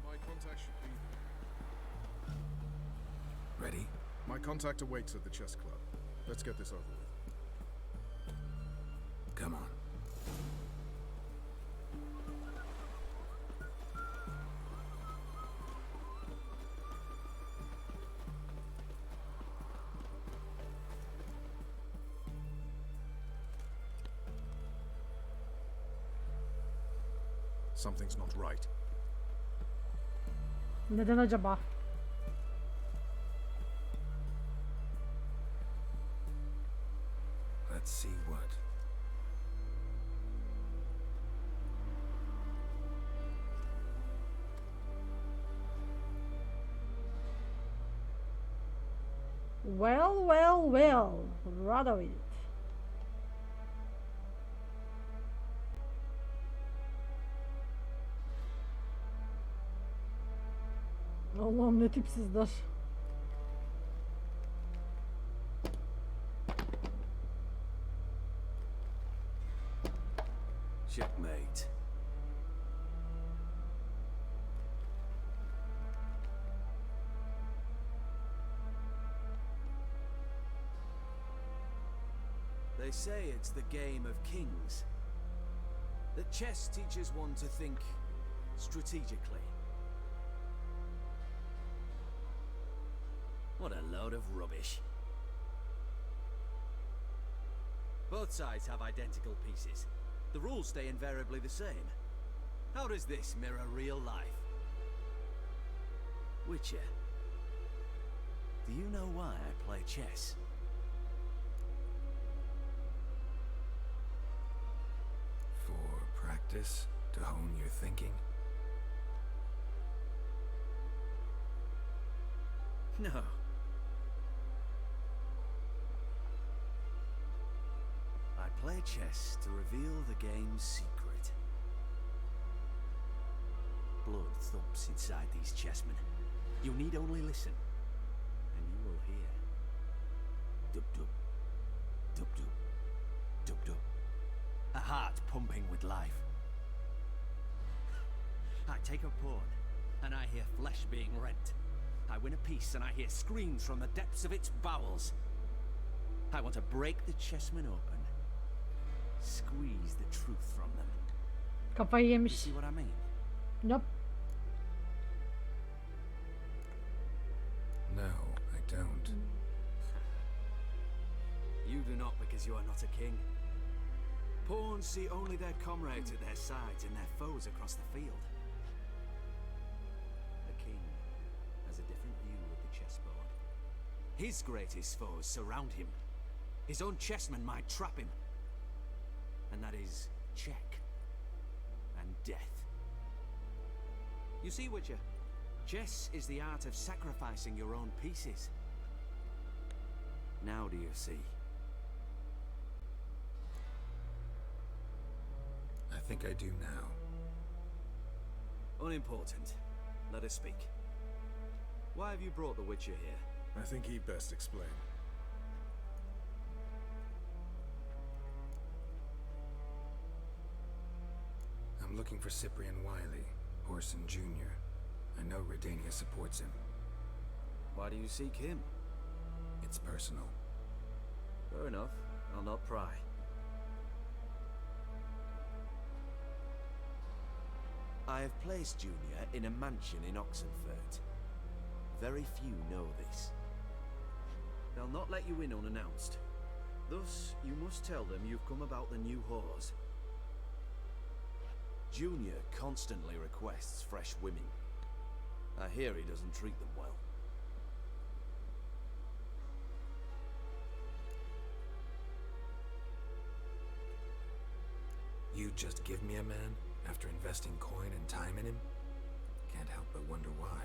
My contact should be there. Ready? My contact awaits at the chess club. Let's get this over with. Come on. Something's not right. Neden acaba? Let's see what. Well, well, well. Radovid. Allah'ım ne tipsizler. Checkmate. They say it's the game of kings. That chess teaches one to think strategically. What a load of rubbish. Both sides have identical pieces. The rules stay invariably the same. How does this mirror real life? Witcher, do you know why I play chess? For practice? To hone your thinking? No. I play chess to reveal the game's secret. Blood thumps inside these chessmen. You need only listen, and you will hear. Dub-dub, dub-dub, dub-dub. A heart pumping with life. I take a pawn, and I hear flesh being rent. I win a piece, and I hear screams from the depths of its bowels. I want to break the chessmen open, squeeze the truth from them. Kafayı You yemiş. see what I mean? Nope. No, I don't. You do not because you are not a king. Pawns see only their comrades at their sides and their foes across the field. The king has a different view of the chessboard. His greatest foes surround him. His own chessmen might trap him. And that is check and death. You see, Witcher, chess is the art of sacrificing your own pieces. Now do you see? I think I do now. Unimportant. Let us speak. Why have you brought the Witcher here? I think he'd best explain. I'm looking for Cyprian Wiley, Orson Jr. I know Redania supports him. Why do you seek him? It's personal. Fair enough. I'll not pry. I have placed Junior in a mansion in Oxenfurt. Very few know this. They'll not let you in unannounced. Thus, you must tell them you've come about the new whores. Junior constantly requests fresh women. I hear he doesn't treat them well. You just give me a man after investing coin and time in him? Can't help but wonder why.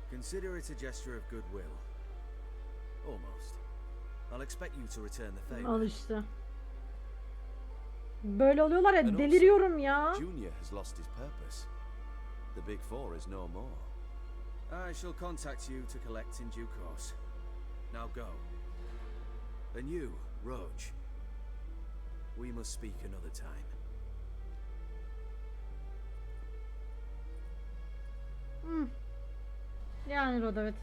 Consider it a gesture of goodwill. Almost. I'll expect you to return the favor. Al işte. Böyle oluyorlar ya, deliriyorum ya. Junior has lost his purpose. The Big Four is no more. I shall contact you to collect in due course. Now go. And you, Roach. We must speak another time. Yani Rodovit.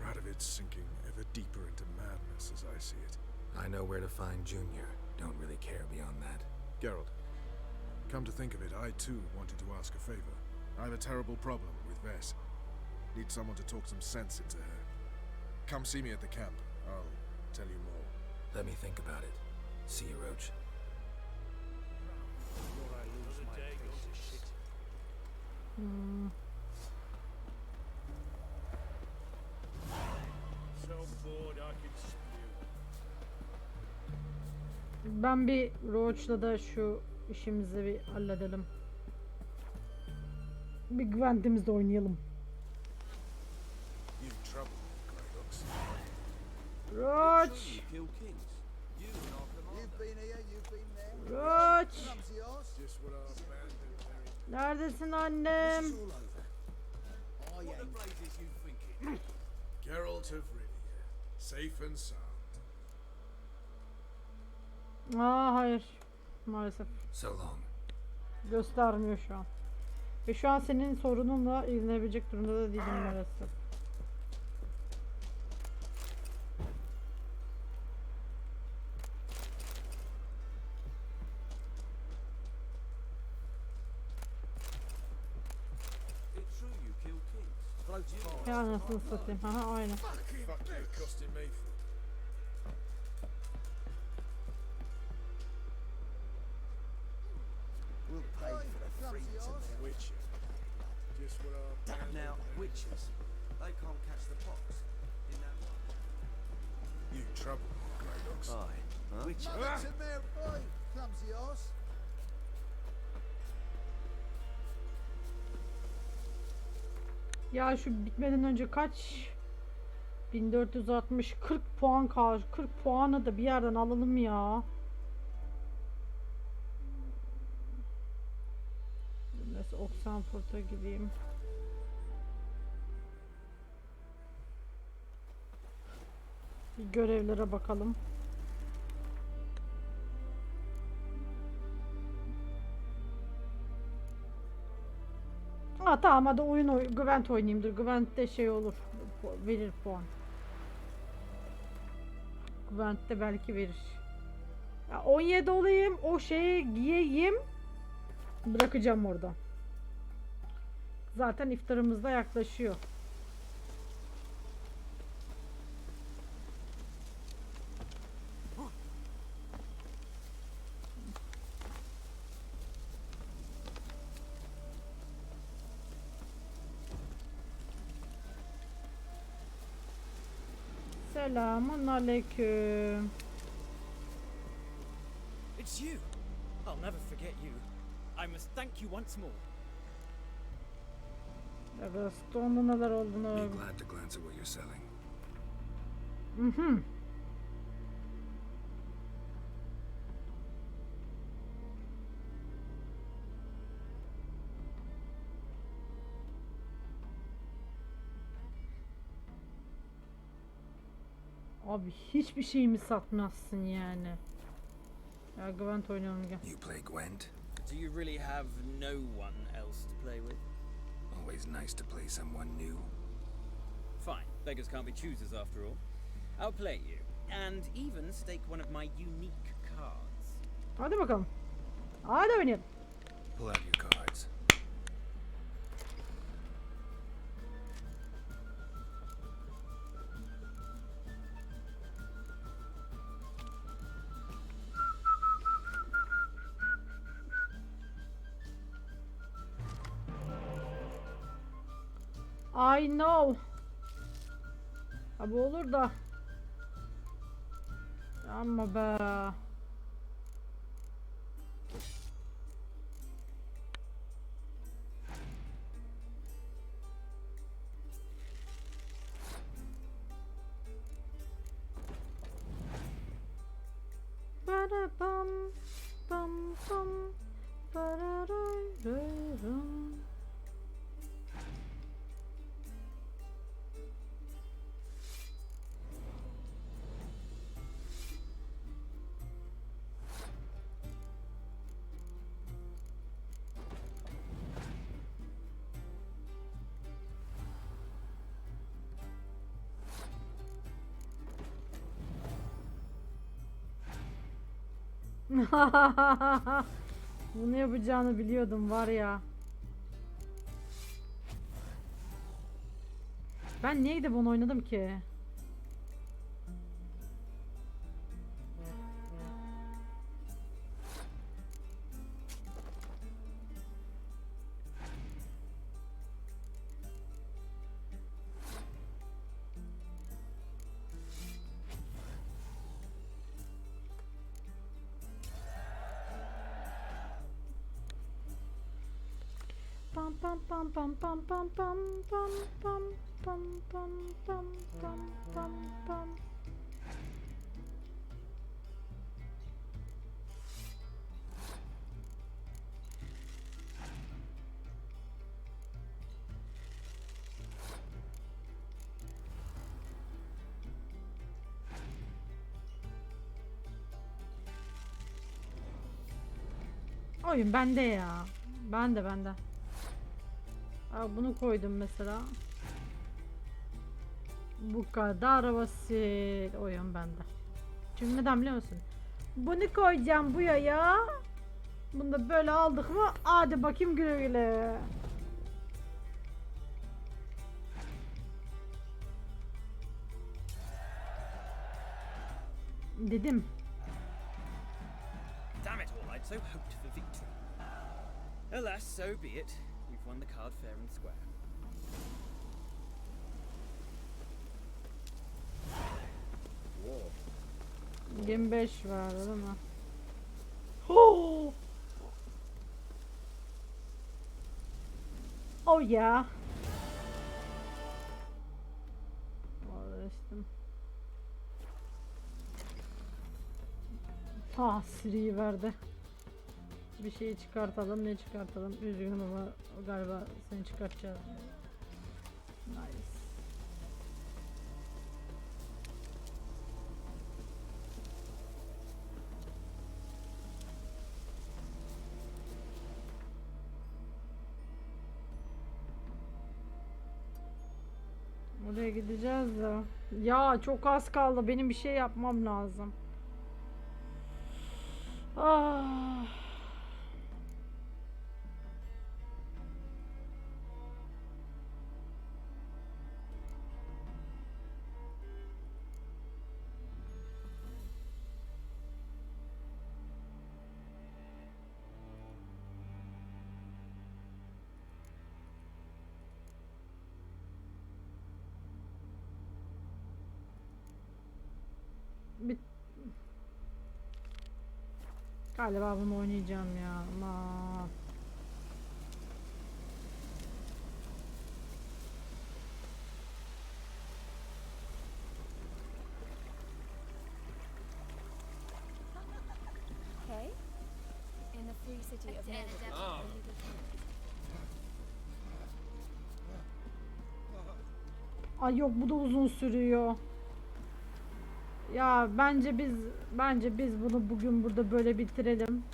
Radovid's sinking ever deeper into madness as I see it. I know where to find Junior. Don't really care beyond that. Geralt, come to think of it, I too wanted to ask a favor. I have a terrible problem with Vess. Need someone to talk some sense into her. Come see me at the camp. I'll tell you more. Let me think about it. See you, Roach. Ben bir Roach'la da şu işimizi bir halledelim. Bir güvendiğimizde oynayalım. Roach! Roach! Neredesin annem? Geralt of Rivia, safe and sound. Aa hayır. Maalesef. So long. Göstermiyor şu an. Ve şu an senin sorununla ilgilenebilecek durumda da değilim maalesef. Ya nasıl satayım? Aha aynı. Now, witches, they can't catch the pox in that one. You trouble, Greydogs. Aye, huh? Witches. To mere boy, clumsy horse. Ya şu bitmeden önce kaç? 1460 40 puan kaldı. 40 puanı da bir yerden alalım ya. Nasıl Oxenford'a gideyim. Bir görevlere bakalım. Ha tamam, hadi Gwent oynayayım. Dur, Gwent'te şey olur. Verir puan. Gwent'te belki verir. Ya 17 olayım. O şeyi giyeyim. Bırakacağım orada. Zaten iftarımız da yaklaşıyor. Selamun aleyküm. It's you. I'll never forget you. I must thank you once more. Evet, sonunda neler olduğunu. Be glad to glance at what you're selling. Abi hiçbir şeyimi satmazsın yani. Ya Gwent oynayalım gel. You play Gwent? Do you really have no one else to play with? Always nice to play someone new. Fine, beggars can't be choosers after all. I'll play you, and even stake one of my unique cards. Hadi bakalım. Hadi oynayalım. Pull out your cards. I know. Abi olur da. Ama be. Bara bam bam bam bara ram. Bunu yapacağını biliyordum var ya. Ben niye gidip onu oynadım ki? Pam pam pam pam pam pam pam pam pam pam pam pam pam pam pam. Oyun bende ya. Bende. Aa, bunu koydum mesela. Bu kadar basit. Oyun bende. Çünkü neden biliyor musun? Bunu koyacağım bu ya. Bunu da böyle aldık mı? Hadi bakayım güle güle. Dedim. Damn it all, I'd so hoped for victory. Alas, so be it. You've won the card fair and square. Whoa. 25 var değil mi? Oh! Oh yeah. Ah, Siri'yi verdi. Bir şeyi çıkartalım. Ne çıkartalım? Üzgünüm ama galiba seni çıkartacağız. Nice. Oraya gideceğiz de. Ya çok az kaldı. Benim bir şey yapmam lazım. Ah. Galiba bunu oynayacağım ya. Ama Okay. In the free city of Mordor. ay yok, bu da uzun sürüyor. Ya bence biz bunu bugün burada böyle bitirelim.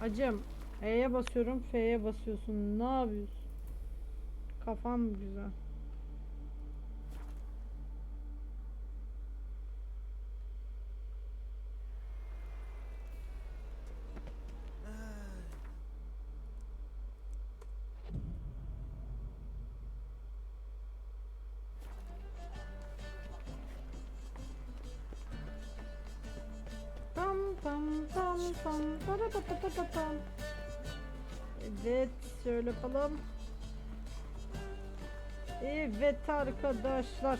Acım, E'ye basıyorum, F'ye basıyorsun. Ne yapıyorsun? Kafam mı güzel? Tam tam tam tam para pa pa pa pa tam. Evet, şöyle yapalım. Evet arkadaşlar.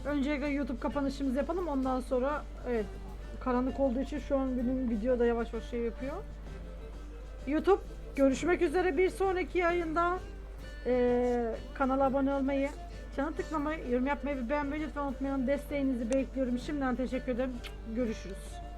Öncelikle YouTube kapanışımızı yapalım, ondan sonra evet, karanlık olduğu için şu an benim videoda yavaş yavaş şey yapıyor. YouTube, görüşmek üzere bir sonraki yayında. Kanala abone olmayı, çana tıklamayı, yorum yapmayı ve beğenmeyi lütfen unutmayın. Desteğinizi bekliyorum. Şimdiden teşekkür ederim. Görüşürüz.